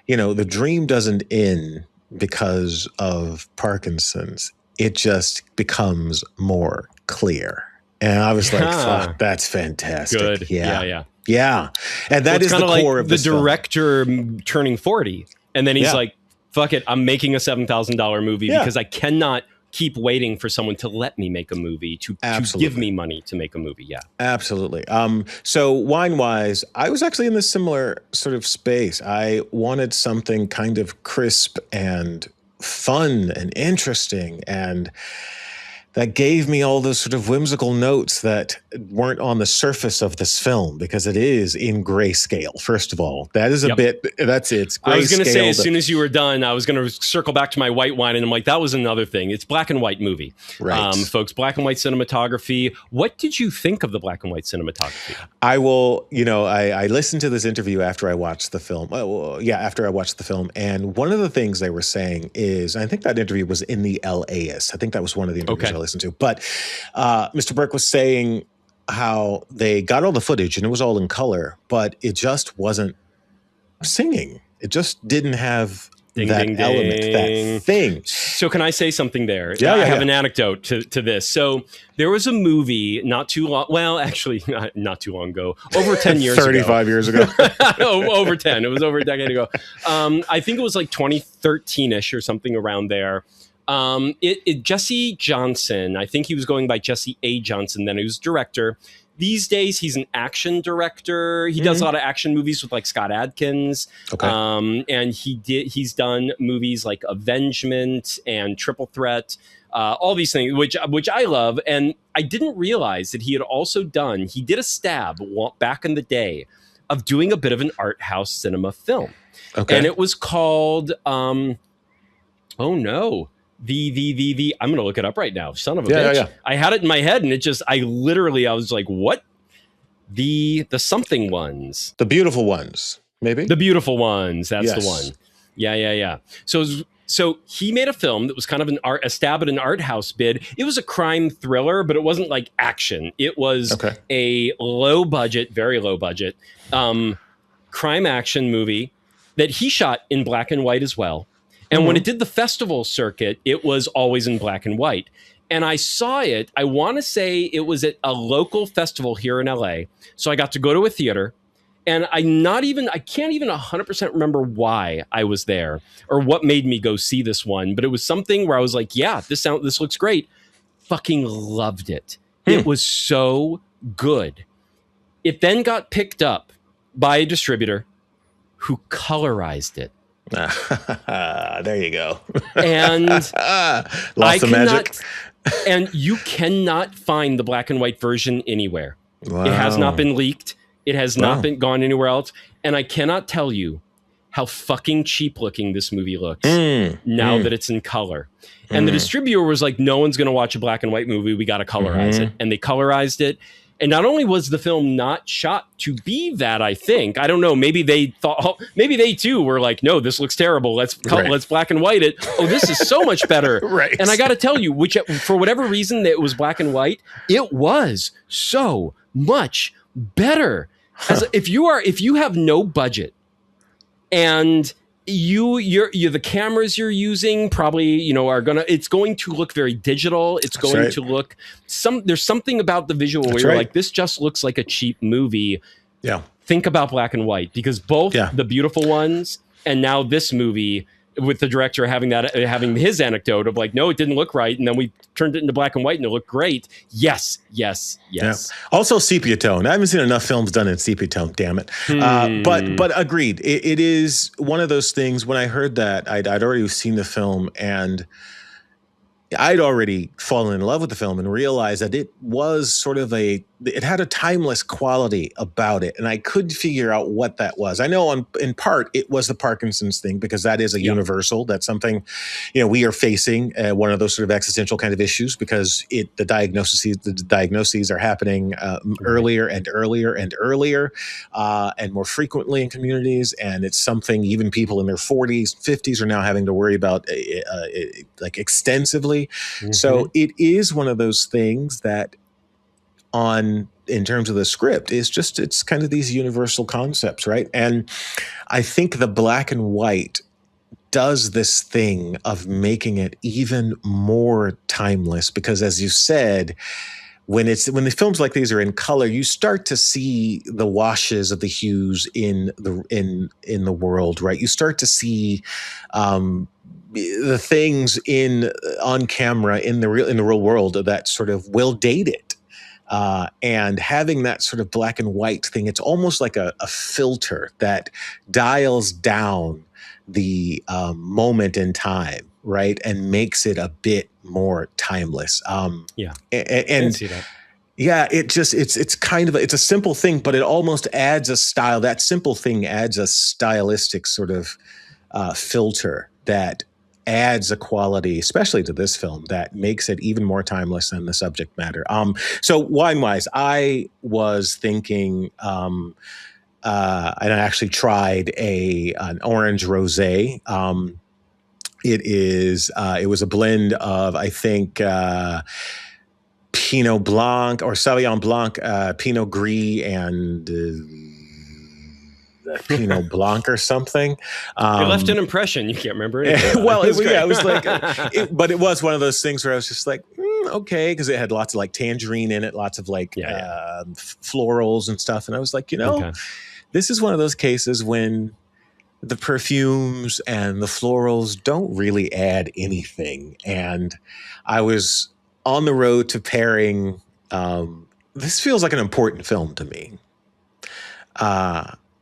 the dream doesn't end because of Parkinson's. It just becomes more clear. And I was like, fuck, that's fantastic. Good. Yeah. And that is the core of the director turning 40. And then he's like, fuck it, I'm making a $7,000 movie because I cannot keep waiting for someone to let me make a movie, to give me money to make a movie. Yeah, absolutely. So wine-wise, I was actually in this similar sort of space. I wanted something kind of crisp and fun and interesting, and that gave me all those sort of whimsical notes that weren't on the surface of this film, because it is in grayscale. First of all, that is a bit, that's it. I was going to say, as soon as you were done, I was going to circle back to my white wine, and I'm like, that was another thing. It's black and white movie. Right. Folks, black and white cinematography. What did you think of the black and white cinematography? I will, I listened to this interview after I watched the film. After I watched the film. And one of the things they were saying is, I think that interview was in the LAist. I think that was one of the interviews I listened to. But Mr. Burke was saying how they got all the footage and it was all in color, but it just wasn't singing. It just didn't have that element, that thing. So can I say something there? I have an anecdote to this. So there was a movie not too long, well, actually not too long ago, over 10 years 35 years ago. Over 10. It was over a decade ago. I think it was like 2013-ish or something around there. Jesse Johnson, I think he was going by Jesse A. Johnson then. He was director. These days, he's an action director. He does a lot of action movies with like Scott Adkins. Okay. And he's done movies like Avengement and Triple Threat, all these things, which I love. And I didn't realize that he did a stab back in the day of doing a bit of an art house cinema film. Okay. And it was called, I'm going to look it up right now. Son of a bitch. Yeah. I had it in my head and I was like, what? The something ones. The Beautiful Ones, maybe? The Beautiful Ones. That's the one. Yeah. So he made a film that was kind of a stab at an art house bid. It was a crime thriller, but it wasn't like action. It was a very low budget, crime action movie that he shot in black and white as well. And when it did the festival circuit, it was always in black and white. And I saw it, I want to say it was at a local festival here in LA. So I got to go to a theater, and I can't even 100% remember why I was there or what made me go see this one. But it was something where I was like, yeah, this looks great. Fucking loved it. It was so good. It then got picked up by a distributor who colorized it. There you go. And lost the magic. And you cannot find the black and white version anywhere. Wow. It has not been leaked. It has not been gone anywhere else. And I cannot tell you how fucking cheap looking this movie looks now that it's in color. And the distributor was like, no one's going to watch a black and white movie. We got to colorize it. And they colorized it. And not only was the film not shot to be that, I think, I don't know, maybe they too were like, no, this looks terrible. Let's black and white it. Oh, this is so much better. Right. And I got to tell you, for whatever reason that it was black and white, it was so much better. If you have no budget and you're the cameras you're using probably, it's going to look very digital. It's That's going right. to look there's something about the visual That's where you're right. like, this just looks like a cheap movie. Yeah. Think about black and white, because both Yeah. The Beautiful Ones and now this movie, with the director having his anecdote of like, no, it didn't look right, and then we turned it into black and white and it looked great. Yes. Yeah. Also sepia tone. I haven't seen enough films done in sepia tone, damn it. But agreed. It is one of those things. When I heard that, I'd already seen the film, and I'd already fallen in love with the film and realized that it was sort of it had a timeless quality about it. And I couldn't figure out what that was. I know in part it was the Parkinson's thing, because that is a universal. That's something, we are facing, one of those sort of existential kind of issues, because the diagnoses are happening earlier and earlier and earlier, and more frequently in communities. And it's something even people in their 40s, 50s are now having to worry about like extensively. Mm-hmm. So it is one of those things that in terms of the script, it's kind of these universal concepts, right? And I think the black and white does this thing of making it even more timeless, because as you said, when the films like these are in color, you start to see the washes of the hues in the world, right? You start to see the things on camera in the real world that sort of will date it. And having that sort of black and white thing, it's almost like a filter that dials down the moment in time, right? And makes it a bit more timeless. And I can see that. Yeah, it's kind of it's a simple thing, but it almost adds a style. That simple thing adds a stylistic sort of filter that adds a quality, especially to this film, that makes it even more timeless than the subject matter. So wine-wise, I was thinking, and I actually tried an orange rosé. It was a blend of, I think, Pinot Blanc or Sauvignon Blanc, Pinot Gris, and Pinot Blanc or something. It left an impression. You can't remember it. Well, it was like, but it was one of those things where I was just like, okay, because it had lots of like tangerine in it, lots of like florals and stuff, and I was like, this is one of those cases when the perfumes and the florals don't really add anything, and I was on the road to pairing. This feels like an important film to me.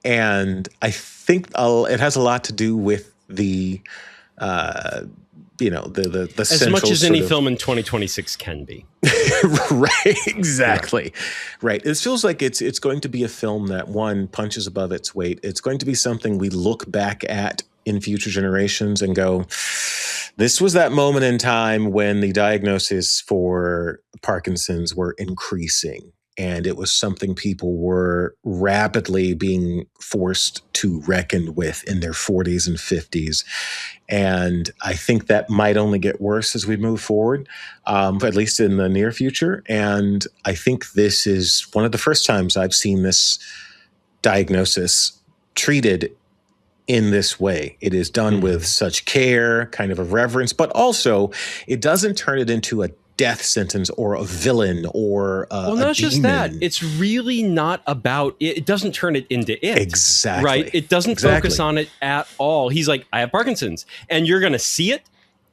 And I think it has a lot to do with the the as much as any film in 2026 can be. Right, exactly. Yeah. Right. It feels like it's going to be a film that, one, punches above its weight. It's going to be something we look back at in future generations and go, this was that moment in time when the diagnoses for Parkinson's were increasing. And it was something people were rapidly being forced to reckon with in their 40s and 50s. And I think that might only get worse as we move forward, at least in the near future. And I think this is one of the first times I've seen this diagnosis treated in this way. It is done with such care, kind of a reverence, but also it doesn't turn it into a death sentence or a villain or well, not just that. It's really not about it. It doesn't turn it into it. Exactly. Right. It doesn't focus on it at all. He's like, I have Parkinson's, and you're going to see it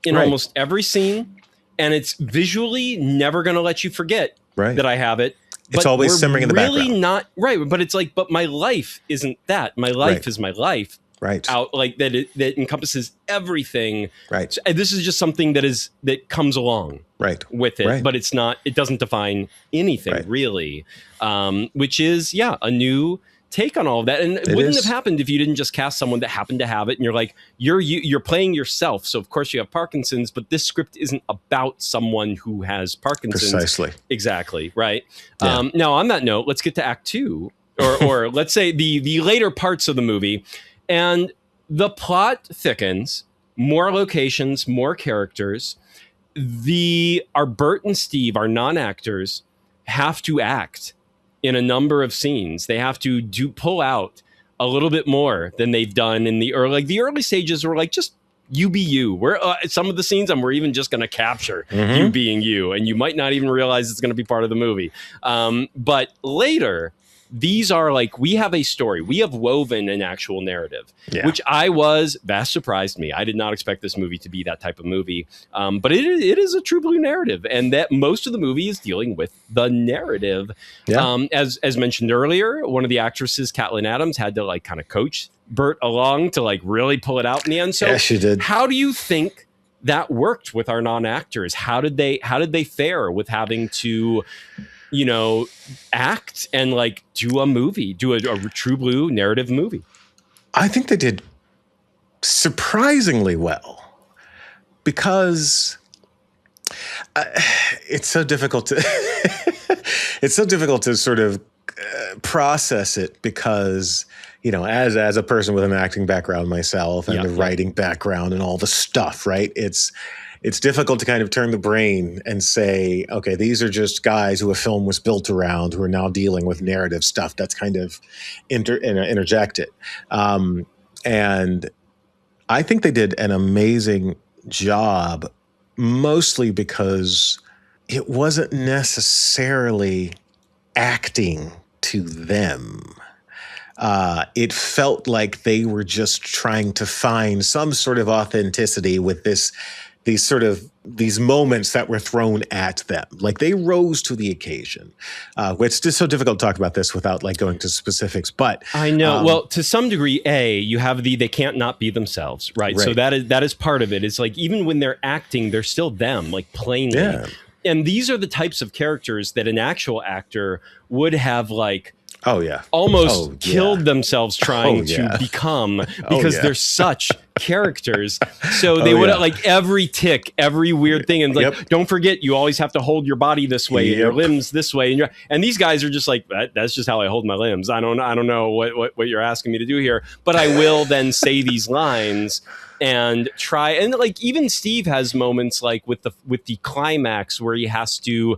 in almost every scene, and it's visually never going to let you forget that I have it. It's always simmering in the background. Really not right. But it's like, but my life isn't that. My life is my life. Right. Out like that. That encompasses everything. Right. So, this is just something that comes along. Right. With it, but it's not. It doesn't define anything really. Which is a new take on all of that, and it wouldn't have happened if you didn't just cast someone that happened to have it, and you're like you're playing yourself. So of course you have Parkinson's, but this script isn't about someone who has Parkinson's. Precisely. Exactly. Right. Yeah. Now on that note, let's get to Act 2, or let's say the later parts of the movie. And the plot thickens, more locations, more characters. Our Burt and Steve, our non-actors, have to act in a number of scenes. They have to pull out a little bit more than they've done in the early stages. Were like, just you be you. We're some of the scenes we're even just going to capture you being you, and you might not even realize it's going to be part of the movie. But later, these are like, we have a story. We have woven an actual narrative, which that surprised me. I did not expect this movie to be that type of movie. But it is a true blue narrative, and that most of the movie is dealing with the narrative. Yeah. As mentioned earlier, one of the actresses, Catelyn Adams, had to like kind of coach Burt along to like really pull it out in the end. So she did. How do you think that worked with our non-actors? How did they fare with having to, act and like do a true blue narrative movie? I think they did surprisingly well, because it's so difficult to sort of process it, because as a person with an acting background myself and the writing background and all the stuff, right? It's difficult to kind of turn the brain and say, okay, these are just guys who a film was built around, who are now dealing with narrative stuff that's kind of interjected. And I think they did an amazing job, mostly because it wasn't necessarily acting to them. It felt like they were just trying to find some sort of authenticity with these moments that were thrown at them. Like, they rose to the occasion. It's just so difficult to talk about this without like going to specifics, but I know. Well, to some degree, you have they can't not be themselves, right? So that is part of it. It's like, even when they're acting, they're still them, like plainly. Yeah. And these are the types of characters that an actual actor would have like, almost killed themselves trying to become, because they're such characters. So they would have like every tick, every weird thing, and like, don't forget, you always have to hold your body this way and your limbs this way, and these guys are just like, that's just how I hold my limbs. I don't know what you're asking me to do here, but I will then say these lines and try. And like, even Steve has moments like with the climax where he has to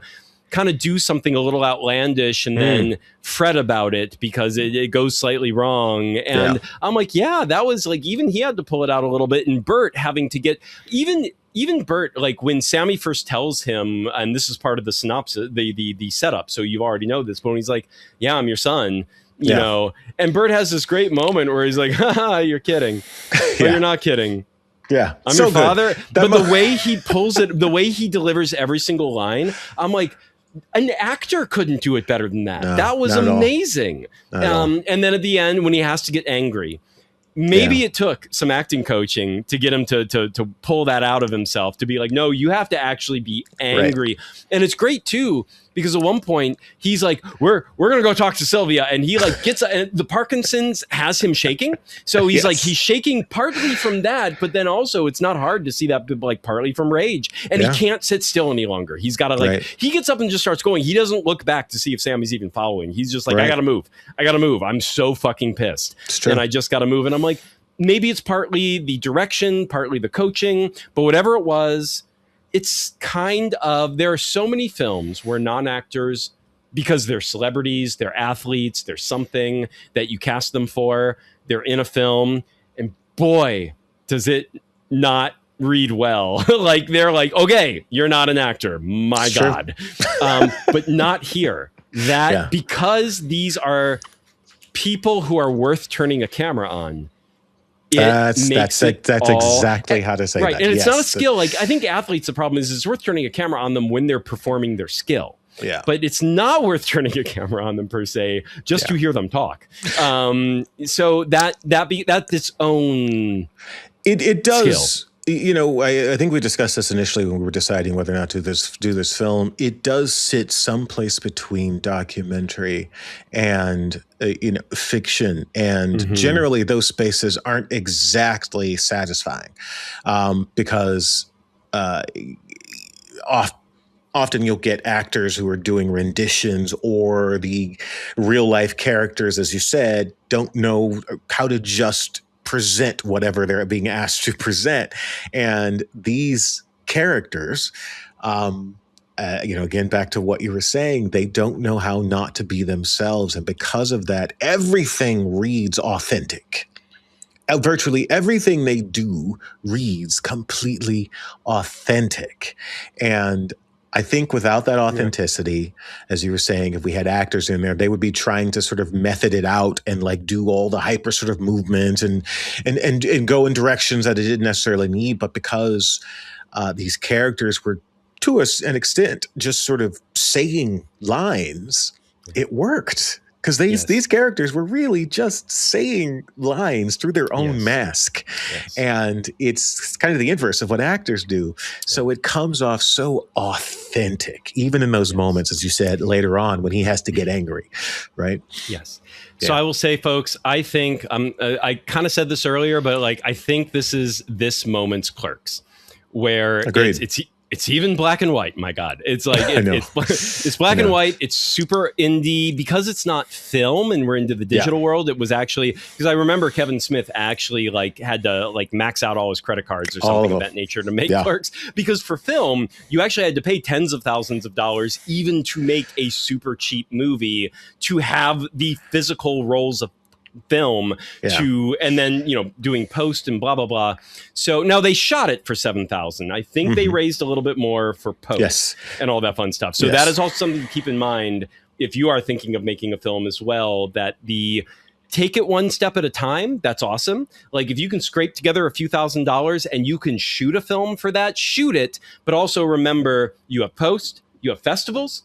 kind of do something a little outlandish and then fret about it because it goes slightly wrong. And I'm like, that was like, even he had to pull it out a little bit. And Burt having to get, even Burt, like when Sammy first tells him, and this is part of the synopsis, the setup, so you already know this, but when he's like, I'm your son, you know, and Burt has this great moment where he's like, haha, you're kidding. But you're not kidding. Yeah. I'm your father. But the way he pulls it, the way he delivers every single line, I'm like, an actor couldn't do it better than that. That was amazing. And then at the end, when he has to get angry, maybe it took some acting coaching to get him to pull that out of himself, to be like, no, you have to actually be angry. And it's great too, because at one point he's like, we're gonna go talk to Sylvia, and he like gets the Parkinson's has him shaking, so he's like, he's shaking partly from that, but then also it's not hard to see that like partly from rage, and he can't sit still any longer. He's got to like he gets up and just starts going. He doesn't look back to see if Sammy's even following. He's just like, I gotta move. I'm so fucking pissed, and I just gotta move. And I'm like, maybe it's partly the direction, partly the coaching, but whatever it was, it's kind of, there are so many films where non-actors, because they're celebrities, they're athletes, they're something that you cast them for, they're in a film, and boy, does it not read well. Like, they're like, okay, you're not an actor, my God. But not here. Because these are people who are worth turning a camera on, that's exactly how to say that. And it's not a skill. Like, I think athletes, the problem is it's worth turning a camera on them when they're performing their skill. Yeah. But it's not worth turning a camera on them per se, just to hear them talk. So that's its own it does skill. You know, I think we discussed this initially when we were deciding whether or not to do this film. It does sit someplace between documentary and fiction, and generally those spaces aren't exactly satisfying, because often you'll get actors who are doing renditions, or the real life characters, as you said, don't know how to just present whatever they're being asked to present. And these characters, again, back to what you were saying, they don't know how not to be themselves. And because of that, everything reads authentic. Virtually everything they do reads completely authentic. And I think without that authenticity, as you were saying, if we had actors in there, they would be trying to sort of method it out and like do all the hyper sort of movements and go in directions that it didn't necessarily need. But because these characters were, to an extent, just sort of saying lines, it worked. Because these characters were really just saying lines through their own mask. Yes. And it's kind of the inverse of what actors do. So it comes off so authentic, even in those moments, as you said, later on when he has to get angry, right? Yes. So I will say, folks, I think, I kind of said this earlier, but like I think this is this moment's Clerks, where it's even black and white. My God, it's like it's black and white. It's super indie because it's not film and we're into the digital world. It was actually, because I remember Kevin Smith actually like had to like max out all his credit cards or something of that nature to make Clerks, because for film you actually had to pay tens of thousands of dollars even to make a super cheap movie to have the physical rolls of film and then doing post and blah blah blah. So now they shot it for $7,000. I think they raised a little bit more for post and all that fun stuff. So that is also something to keep in mind if you are thinking of making a film as well, that take it one step at a time. That's awesome. Like if you can scrape together a few $1,000s and you can shoot a film for that, shoot it. But also remember, you have post, you have festivals.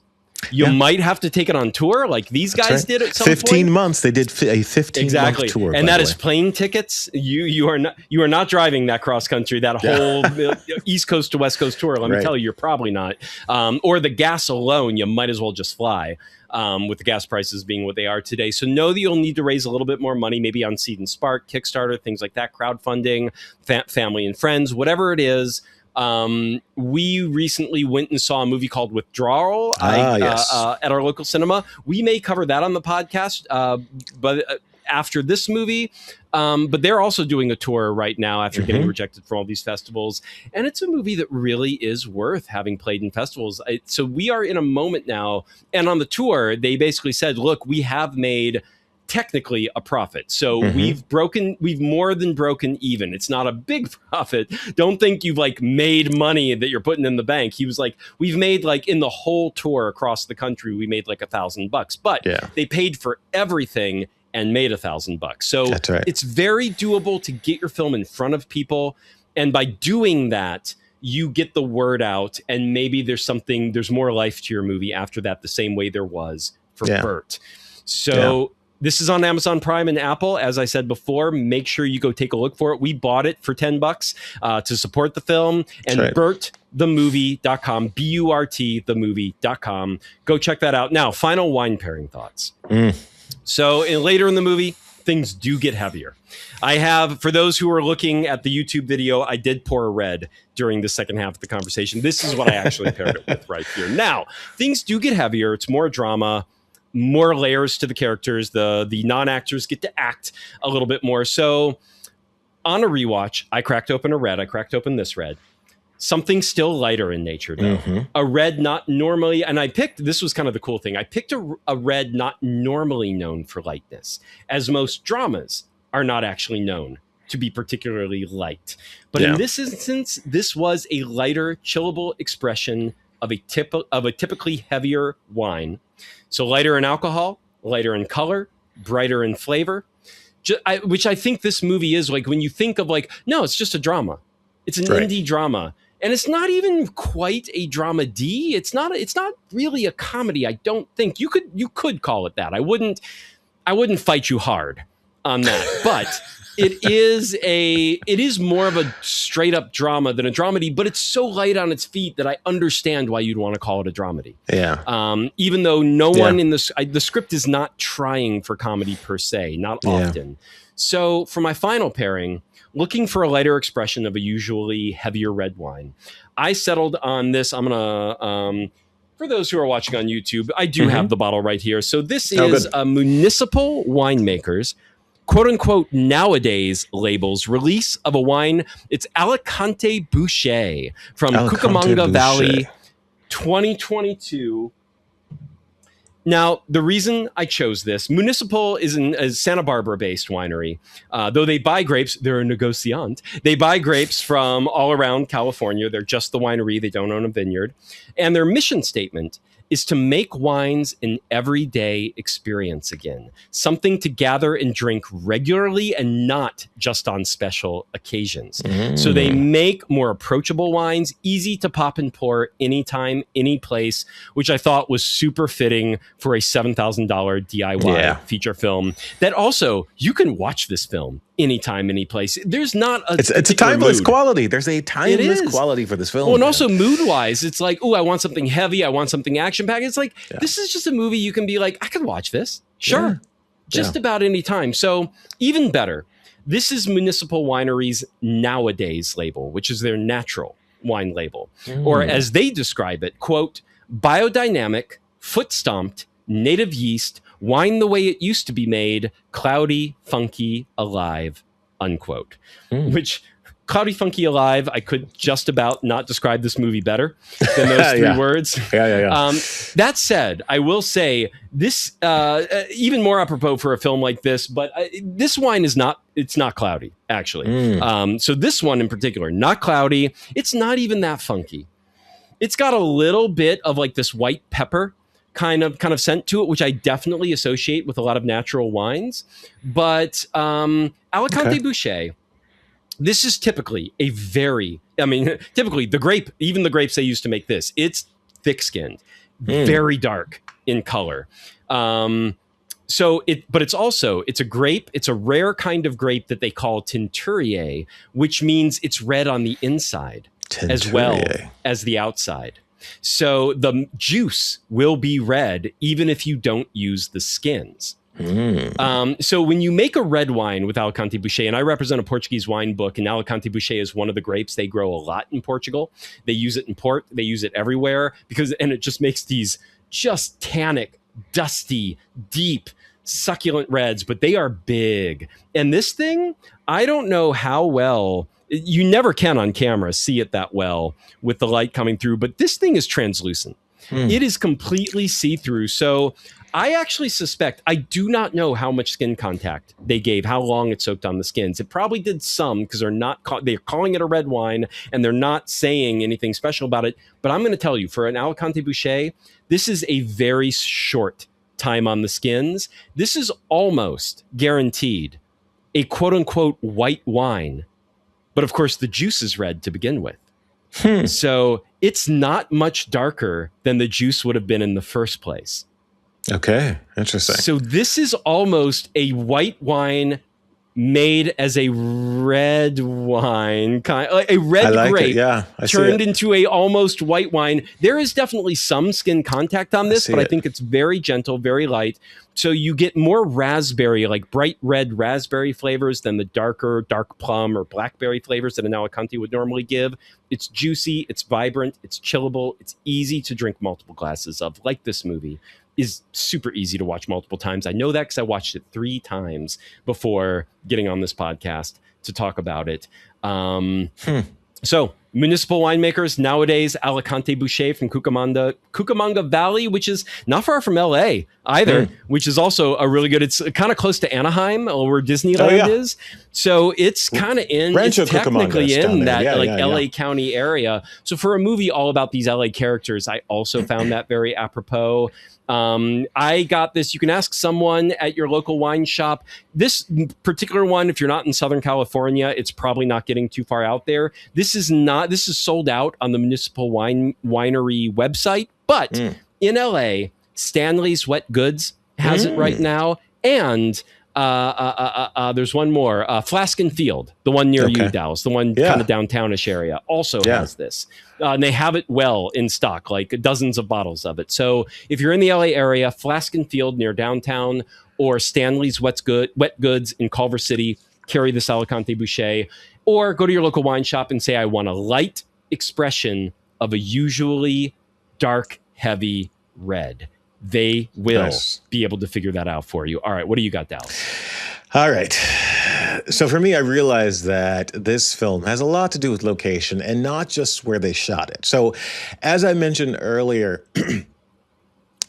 You might have to take it on tour, like these guys did at some 15 point. months. They did a 15-month tour, and that is plane tickets. You are not driving that cross country, that whole East Coast to West Coast tour. Let me tell you, you're probably not. Or the gas alone, you might as well just fly. With the gas prices being what they are today. So know that you'll need to raise a little bit more money, maybe on Seed and Spark, Kickstarter, things like that, crowdfunding, family and friends, whatever it is. We recently went and saw a movie called Withdrawal at our local cinema. We may cover that on the podcast, but after this movie. But they're also doing a tour right now after getting rejected from all these festivals. And it's a movie that really is worth having played in festivals. So we are in a moment now. And on the tour, they basically said, look, we have made technically a profit. So we've more than broken even. It's not a big profit. Don't think you've like made money that you're putting in the bank. He was like, we've made like in the whole tour across the country, we made like $1,000, but they paid for everything and made $1,000. So it's very doable to get your film in front of people. And by doing that, you get the word out, and maybe there's more life to your movie after that, the same way there was for Burt. So this is on Amazon Prime and Apple. As I said before, make sure you go take a look for it. We bought it for $10 to support the film. And burtthemovie.com, BURT themovie.com. Go check that out. Now, final wine pairing thoughts. So later in the movie, things do get heavier. I have, for those who are looking at the YouTube video, I did pour a red during the second half of the conversation. This is what I actually paired it with right here. Now, things do get heavier. It's more drama, more layers to the characters. The non-actors get to act a little bit more. So on a rewatch, I cracked open a red. I cracked open this red. Something still lighter in nature, though. A red not normally, and this was kind of the cool thing. I picked a red not normally known for lightness, as most dramas are not actually known to be particularly light. But in this instance, this was a lighter, chillable expression of a typically heavier wine. So lighter in alcohol, lighter in color, brighter in flavor, which I think this movie is. Like when you think of like, no, it's just a drama. It's an indie drama. And it's not even quite a dramedy. It's not really a comedy. I don't think you could call it that. I wouldn't fight you hard on that. But it is more of a straight up drama than a dramedy, but it's so light on its feet that I understand why you'd want to call it a dramedy. Even though no one in the script is not trying for comedy per se, not often. So for my final pairing, looking for a lighter expression of a usually heavier red wine, I settled on this. I'm gonna, for those who are watching on YouTube, I do have the bottle right here. So this is a Municipal Winemakers, quote unquote, nowadays labels release of a wine. It's Alicante Bouschet from Cucamonga Vallley 2022. Now, the reason I chose this, Municipal is a Santa Barbara-based winery. Though they buy grapes, they're a negociant. They buy grapes from all around California. They're just the winery. They don't own a vineyard. And their mission statement is to make wines an everyday experience again. Something to gather and drink regularly and not just on special occasions. So they make more approachable wines, easy to pop and pour anytime, any place, which I thought was super fitting for a $7,000 DIY feature film. That also, you can watch this film anytime, any place. There's not a it's a timeless quality. There's a timeless quality for this film. Well, and also mood-wise, it's like, oh, I want something heavy. I want something action-packed. It's like, this is just a movie you can be like, I could watch this. Sure. Just about any time. So even better, this is Municipal Winery's Nowadays label, which is their natural wine label. Or as they describe it, quote, biodynamic, foot-stomped, native yeast, wine the way it used to be made, cloudy, funky, alive, unquote. Which, cloudy, funky, alive, I could just about not describe this movie better than those three words. That said, I will say this, even more apropos for a film like this, but this wine is not, it's not cloudy, actually. So this one in particular, not cloudy. It's not even that funky. It's got a little bit of like this white pepper kind of scent to it, which I definitely associate with a lot of natural wines. But Alicante Bouschet, this is typically typically the grape, even the grapes they use to make this, it's thick-skinned, very dark in color. But it's a grape. It's a rare kind of grape that they call Teinturier, which means it's red on the inside as well as the outside. So the juice will be red even if you don't use the skins. So when you make a red wine with Alicante Bouschet, and I represent a Portuguese wine book, and Alicante Bouschet is one of the grapes they grow a lot in Portugal. They use it in port. They use it everywhere and it just makes these just tannic, dusty, deep, succulent reds, but they are big. And this thing, I don't know how well, you never can on camera see it that well with the light coming through, but this thing is translucent. It is completely see-through. So I actually suspect, I do not know how much skin contact they gave, how long it soaked on the skins. It probably did some because they're calling it a red wine and they're not saying anything special about it. But I'm going to tell you, for an Alicante Bouschet, this is a very short time on the skins. This is almost guaranteed a quote-unquote white wine. But of course, the juice is red to begin with. So it's not much darker than the juice would have been in the first place. Okay, interesting. So this is almost a white wine made as a red wine, a red grape turned into a almost white wine. There is definitely some skin contact on this, but I think it's very gentle, very light. So you get more raspberry, like bright red raspberry flavors than the darker dark plum or blackberry flavors that an Alicante would normally give. It's juicy, it's vibrant, it's chillable, it's easy to drink multiple glasses of, like this movie is super easy to watch multiple times. I know that because I watched it 3 times before getting on this podcast to talk about it. So Municipal Winemakers, nowadays Alicante Bouschet from Cucamonga Vallley, which is not far from LA either, which is also a really good, it's kind of close to Anaheim where Disneyland is. So it's kind of it's technically in that LA County area. So for a movie all about these LA characters, I also found that very apropos. I got this. You can ask someone at your local wine shop. This particular one, if you're not in Southern California, it's probably not getting too far out there. This is sold out on the Municipal Winery website, but in LA, Stanley's Wet Goods has it right now. And there's one more, Flask and Field, the one near you, Dallas, the one kind of downtownish area, also has this. And they have it well in stock, like dozens of bottles of it. So if you're in the LA area, Flask and Field near downtown, or Stanley's Wet Goods in Culver City, carry this Alicante Bouschet, or go to your local wine shop and say, I want a light expression of a usually dark, heavy red. They will be able to figure that out for you. All right, what do you got, Dallas? All right. So for me, I realized that this film has a lot to do with location and not just where they shot it. So as I mentioned earlier,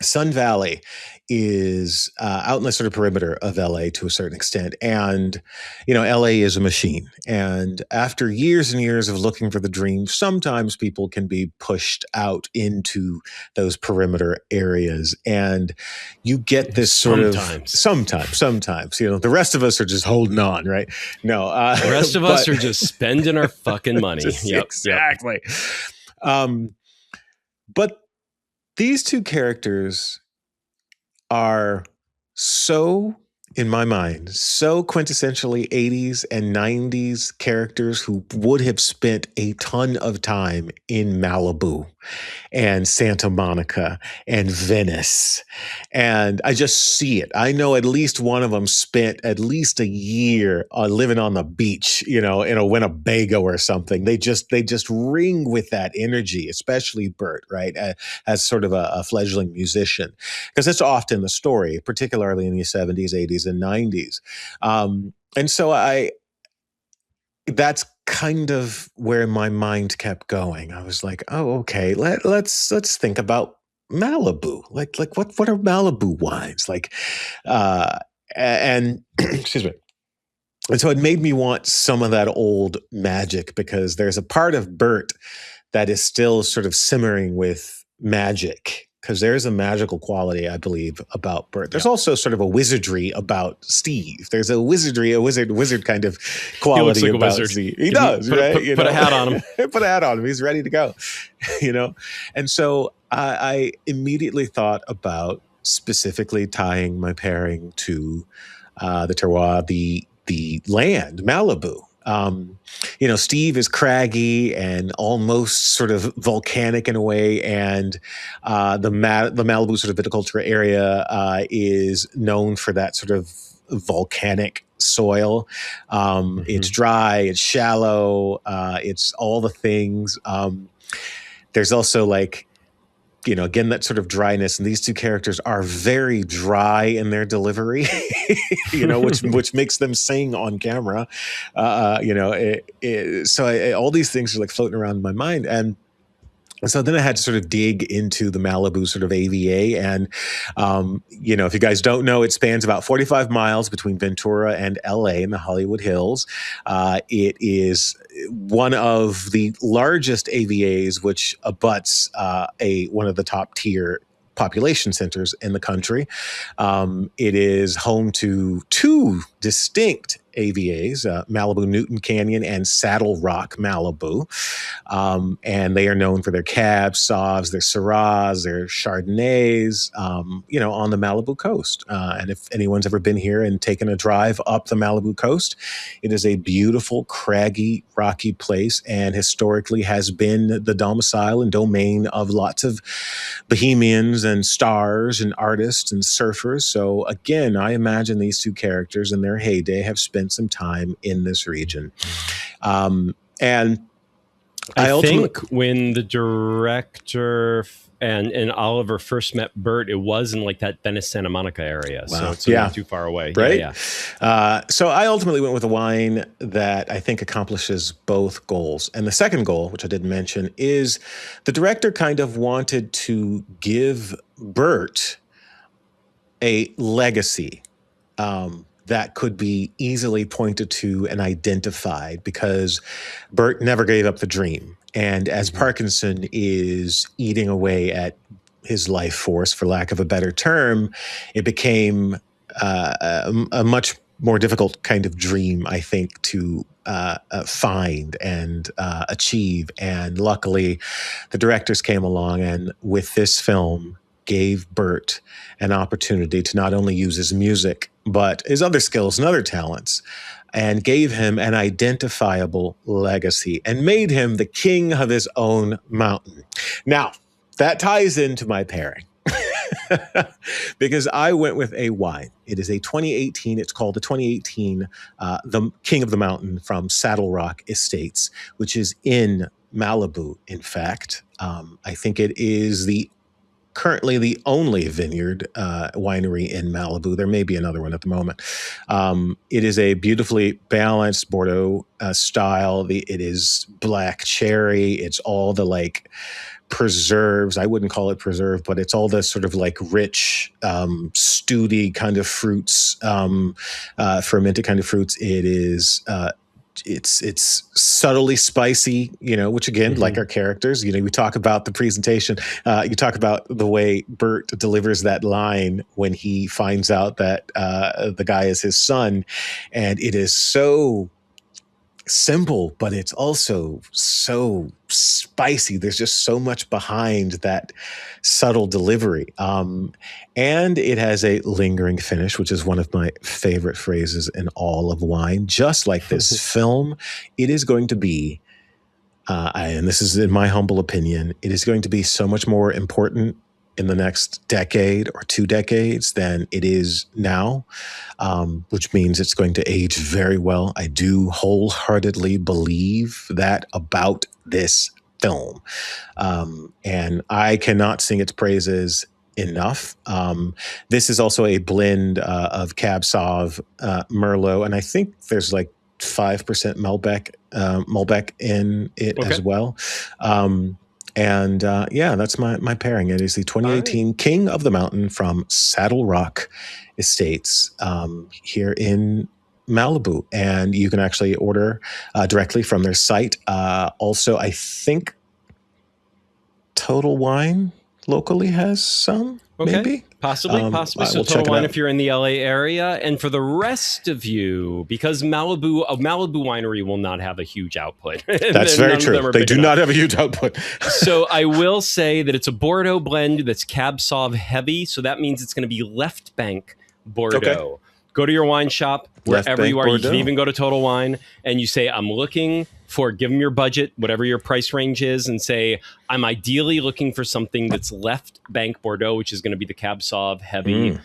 Sun Valley is out in the sort of perimeter of LA to a certain extent. And, LA is a machine. And after years and years of looking for the dream, sometimes people can be pushed out into those perimeter areas. And you get this sort sometimes, the rest of us are just holding on, right? No. The rest of us are just spending our fucking money. Exactly. But these two characters are so, in my mind, so quintessentially 80s and 90s characters who would have spent a ton of time in Malibu and Santa Monica and Venice. And I just see it. I know at least one of them spent at least a year living on the beach, in a Winnebago or something. They just ring with that energy, especially Burt, right? As sort of a fledgling musician, because that's often the story, particularly in the 70s, 80s, and 90s. And so that's kind of where my mind kept going. I was like, oh, okay, let's think about Malibu. Like what are Malibu wines? And excuse me. And so it made me want some of that old magic, because there's a part of Burt that is still sort of simmering with magic, because there's a magical quality, I believe, about Burt. There's also sort of a wizardry about Steve. There's a wizard kind of quality he looks like about a wizard. Steve. He does, right? Put a hat on him. Put a hat on him. He's ready to go, And so I immediately thought about specifically tying my pairing to the terroir, the land, Malibu. Steve is craggy and almost sort of volcanic in a way, and the Malibu sort of viticulture area is known for that sort of volcanic soil. It's dry, it's shallow, it's all the things. There's also again, that sort of dryness, and these two characters are very dry in their delivery, which makes them sing on camera. So all these things are floating around in my mind. And so then I had to sort of dig into the Malibu sort of AVA. And, if you guys don't know, it spans about 45 miles between Ventura and LA in the Hollywood Hills. It is one of the largest AVAs, which abuts one of the top tier population centers in the country. It is home to two distinct AVAs, Malibu Newton Canyon and Saddlerock Malibu. And they are known for their Cabs, Sauves, their Syrahs, their Chardonnays, on the Malibu coast. And if anyone's ever been here and taken a drive up the Malibu coast, it is a beautiful, craggy, rocky place, and historically has been the domicile and domain of lots of bohemians and stars and artists and surfers. So again, I imagine these two characters in their heyday have spent some time in this region. And I think when the director and Oliver first met Burt, it was in that Venice, Santa Monica area. Wow. So it's not too far away. Right? Yeah. So I ultimately went with a wine that I think accomplishes both goals. And the second goal, which I didn't mention, is the director kind of wanted to give Burt a legacy that could be easily pointed to and identified, because Burt never gave up the dream. And as Parkinson is eating away at his life force, for lack of a better term, it became a much more difficult kind of dream, I think, to find and achieve. And luckily, the directors came along and with this film gave Burt an opportunity to not only use his music, but his other skills and other talents, and gave him an identifiable legacy and made him the king of his own mountain. Now, that ties into my pairing. Because I went with a wine. It is a 2018. It's called the 2018 The King of the Mountain from Saddlerock Estates, which is in Malibu, in fact. I think it is the currently the only vineyard winery in Malibu. There may be another one at the moment. It is a beautifully balanced Bordeaux style. It is black cherry. It's all the like preserves. I wouldn't call it preserve, but it's all the sort of like rich, stewedy kind of fruits, fermented kind of fruits. It is. It's subtly spicy, which again, like our characters, we talk about the presentation. You talk about the way Burt delivers that line when he finds out that the guy is his son, and it is so simple, but it's also so spicy. There's just so much behind that subtle delivery. And it has a lingering finish, which is one of my favorite phrases in all of wine. Just like this film, it is going to be, and this is in my humble opinion, it is going to be so much more important in the next decade or 2 decades than it is now, which means it's going to age very well. I do wholeheartedly believe that about this film. And I cannot sing its praises enough. This is also a blend of Cab Sauv, Merlot, and I think there's like 5% Malbec in it as well. And that's my pairing. It is the 2018 King of the Mountain from Saddlerock Estates here in Malibu. And you can actually order directly from their site. Also, I think Total Wine locally has some, maybe. Possibly. So Total Wine if you're in the LA area. And for the rest of you, because a Malibu winery will not have a huge output. That's very true. They do not have a huge output. So I will say that it's a Bordeaux blend that's Cab Sauv heavy. So that means it's going to be left bank Bordeaux. Okay. Go to your wine shop, wherever you are. Bordeaux. You can even go to Total Wine and you say, I'm looking for, give them your budget, whatever your price range is, and say, I'm ideally looking for something that's left bank Bordeaux, which is going to be the Cab Sauv heavy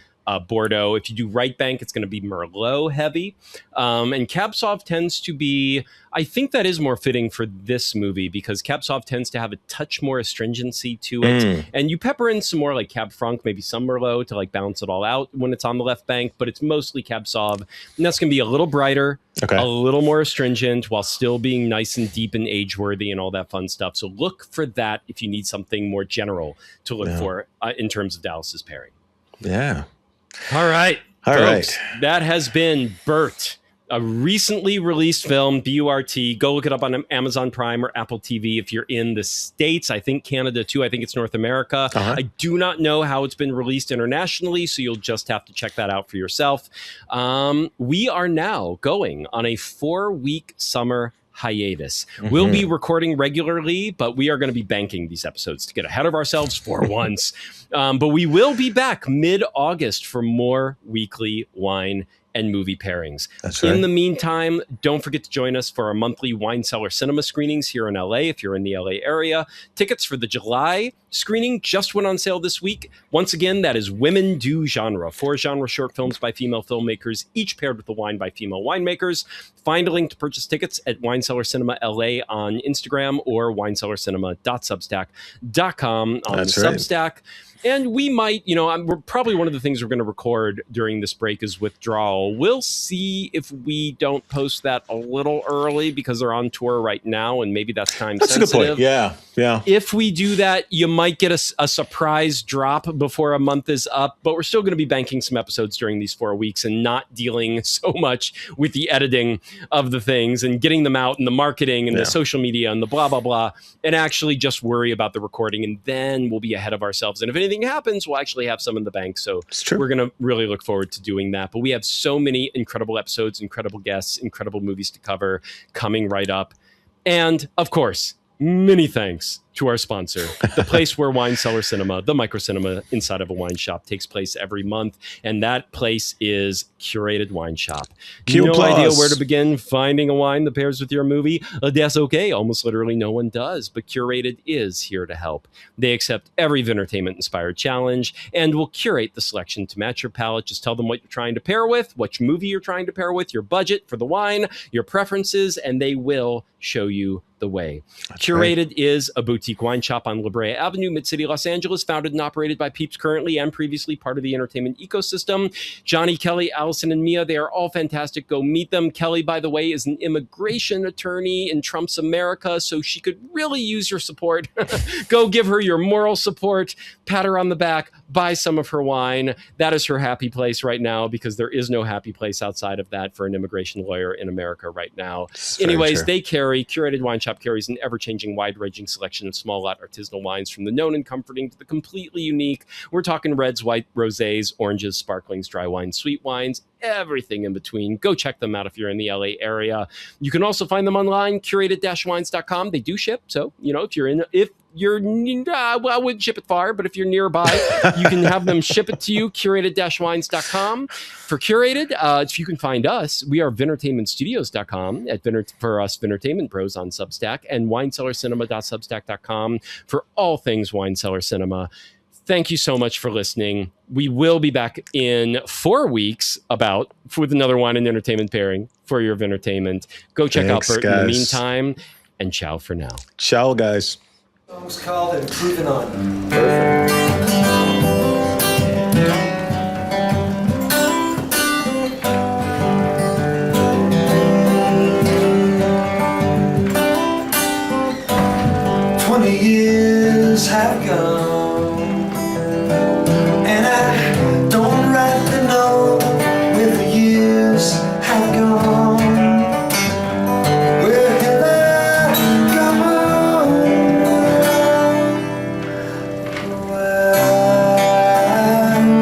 Bordeaux. If you do right bank, it's going to be Merlot heavy. And Cab Sauv tends to be, I think that is more fitting for this movie because Cab Sauv tends to have a touch more astringency to it. And you pepper in some more like Cab Franc, maybe some Merlot to like balance it all out when it's on the left bank, but it's mostly Cab Sauv. And that's going to be a little brighter, a little more astringent while still being nice and deep and age-worthy and all that fun stuff. So look for that if you need something more general to look for in terms of Dallas's pairing. Yeah. All right. Folks, that has been Burt, a recently released film, B-U-R-T. Go look it up on Amazon Prime or Apple TV if you're in the States. I think Canada, too. I think it's North America. I do not know how it's been released internationally, so you'll just have to check that out for yourself. We are now going on a 4-week summer hiatus. We'll be recording regularly, but we are going to be banking these episodes to get ahead of ourselves for once. But we will be back mid-August for more weekly wine and movie pairings. That's right. In the meantime, don't forget to join us for our monthly Wine Cellar cinema screenings here in LA if you're in the LA area. Tickets for the July screening just went on sale this week. Once again, that is Women Do Genre, 4 genre short films by female filmmakers, each paired with the wine by female winemakers. Find a link to purchase tickets at Wine Cellar Cinema LA on Instagram or winecellarcinema.substack.com on Substack. And we might, we're probably one of the things we're going to record during this break is Withdrawal. We'll see if we don't post that a little early because they're on tour right now, and maybe that's time sensitive. That's a good point. Yeah. If we do that, you might get a surprise drop before a month is up, but we're still going to be banking some episodes during these 4 weeks and not dealing so much with the editing of the things and getting them out and the marketing and the social media and the blah, blah, blah, and actually just worry about the recording, and then we'll be ahead of ourselves. And if anything happens, we'll actually have some in the bank. So we're going to really look forward to doing that. But we have so many incredible episodes, incredible guests, incredible movies to cover coming right up. And of course, many thanks to our sponsor, the place where Wine Cellar Cinema, the micro cinema inside of a wine shop, takes place every month. And that place is Curated Wine Shop. No idea where to begin finding a wine that pairs with your movie? That's okay. Almost literally no one does, but Curated is here to help. They accept every Vintertainment-inspired challenge and will curate the selection to match your palate. Just tell them what you're trying to pair with, which movie you're trying to pair with, your budget for the wine, your preferences, and they will show you the way. Curated is a boutique boutique wine shop on La Brea Avenue, Mid-City, Los Angeles, founded and operated by peeps currently and previously part of the entertainment ecosystem. Johnny, Kelly, Allison, and Mia, they are all fantastic. Go meet them. Kelly, by the way, is an immigration attorney in Trump's America, so she could really use your support. Go give her your moral support, pat her on the back, buy some of her wine. That is her happy place right now, because there is no happy place outside of that for an immigration lawyer in America right now. Anyways, they carry, Curated Wine Shop carries an ever-changing, wide-ranging selection of small lot artisanal wines, from the known and comforting to the completely unique. We're talking reds, white, rosés, oranges, sparklings, dry wines, sweet wines, everything in between. Go check them out if you're in the LA area. You can also find them online, curated-wines.com. They do ship, so if you're well, I wouldn't ship it far, but if you're nearby, you can have them ship it to you, curated-wines.com. For Curated, if you can find us, we are vintertainmentstudios.com, for us Vintertainment Bros on Substack, and winecellarcinema.substack.com for all things Wine Cellar Cinema. Thank you so much for listening. We will be back in 4 weeks with another wine and entertainment pairing for your entertainment. Go check out Burt in the meantime, and ciao for now. Ciao, guys. The song's called Improving On. Perfect. 20 years have gone, and I don't rightly know where the years have gone. Where have I gone?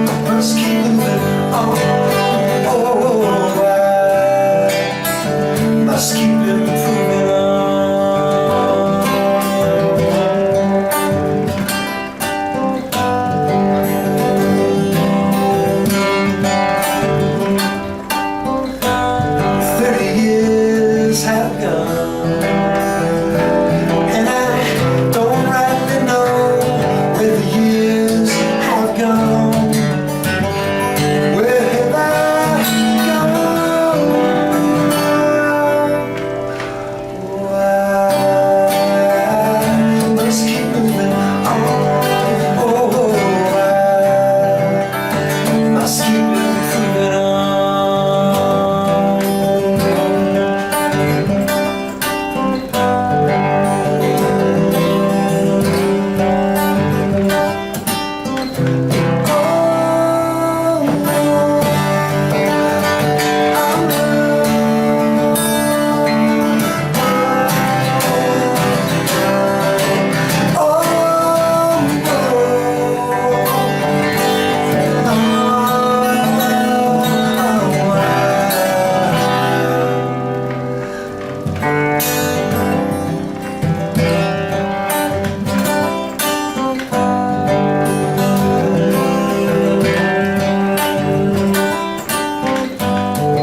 I must keep moving on. Oh, I must keep improving on. 30 years have gone, and I don't rightly know where the years have gone. Where have I gone? I must keep moving on. Oh, I must keep improving on.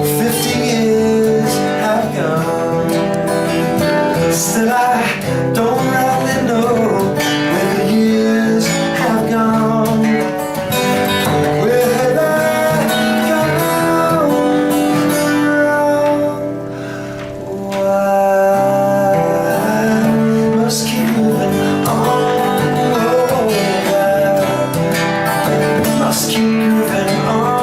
50 years have gone, still I don't rightly know where the years have gone. Where have I gone? I must keep moving on. I must keep moving on.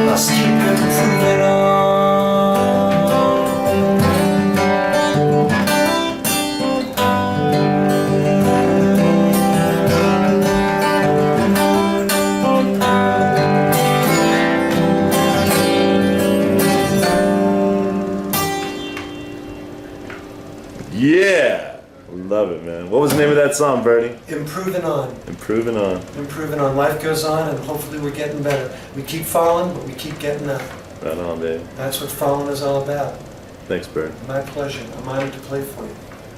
Must keep improving on. Yeah, love it, man. What was the name of that song, Bernie? Improving on. Improving on. Improving on. Life goes on, and hopefully we're getting better. We keep falling, but we keep getting up. Right on, baby. That's what falling is all about. Thanks, Bernie. My pleasure. I'm honored to play for you.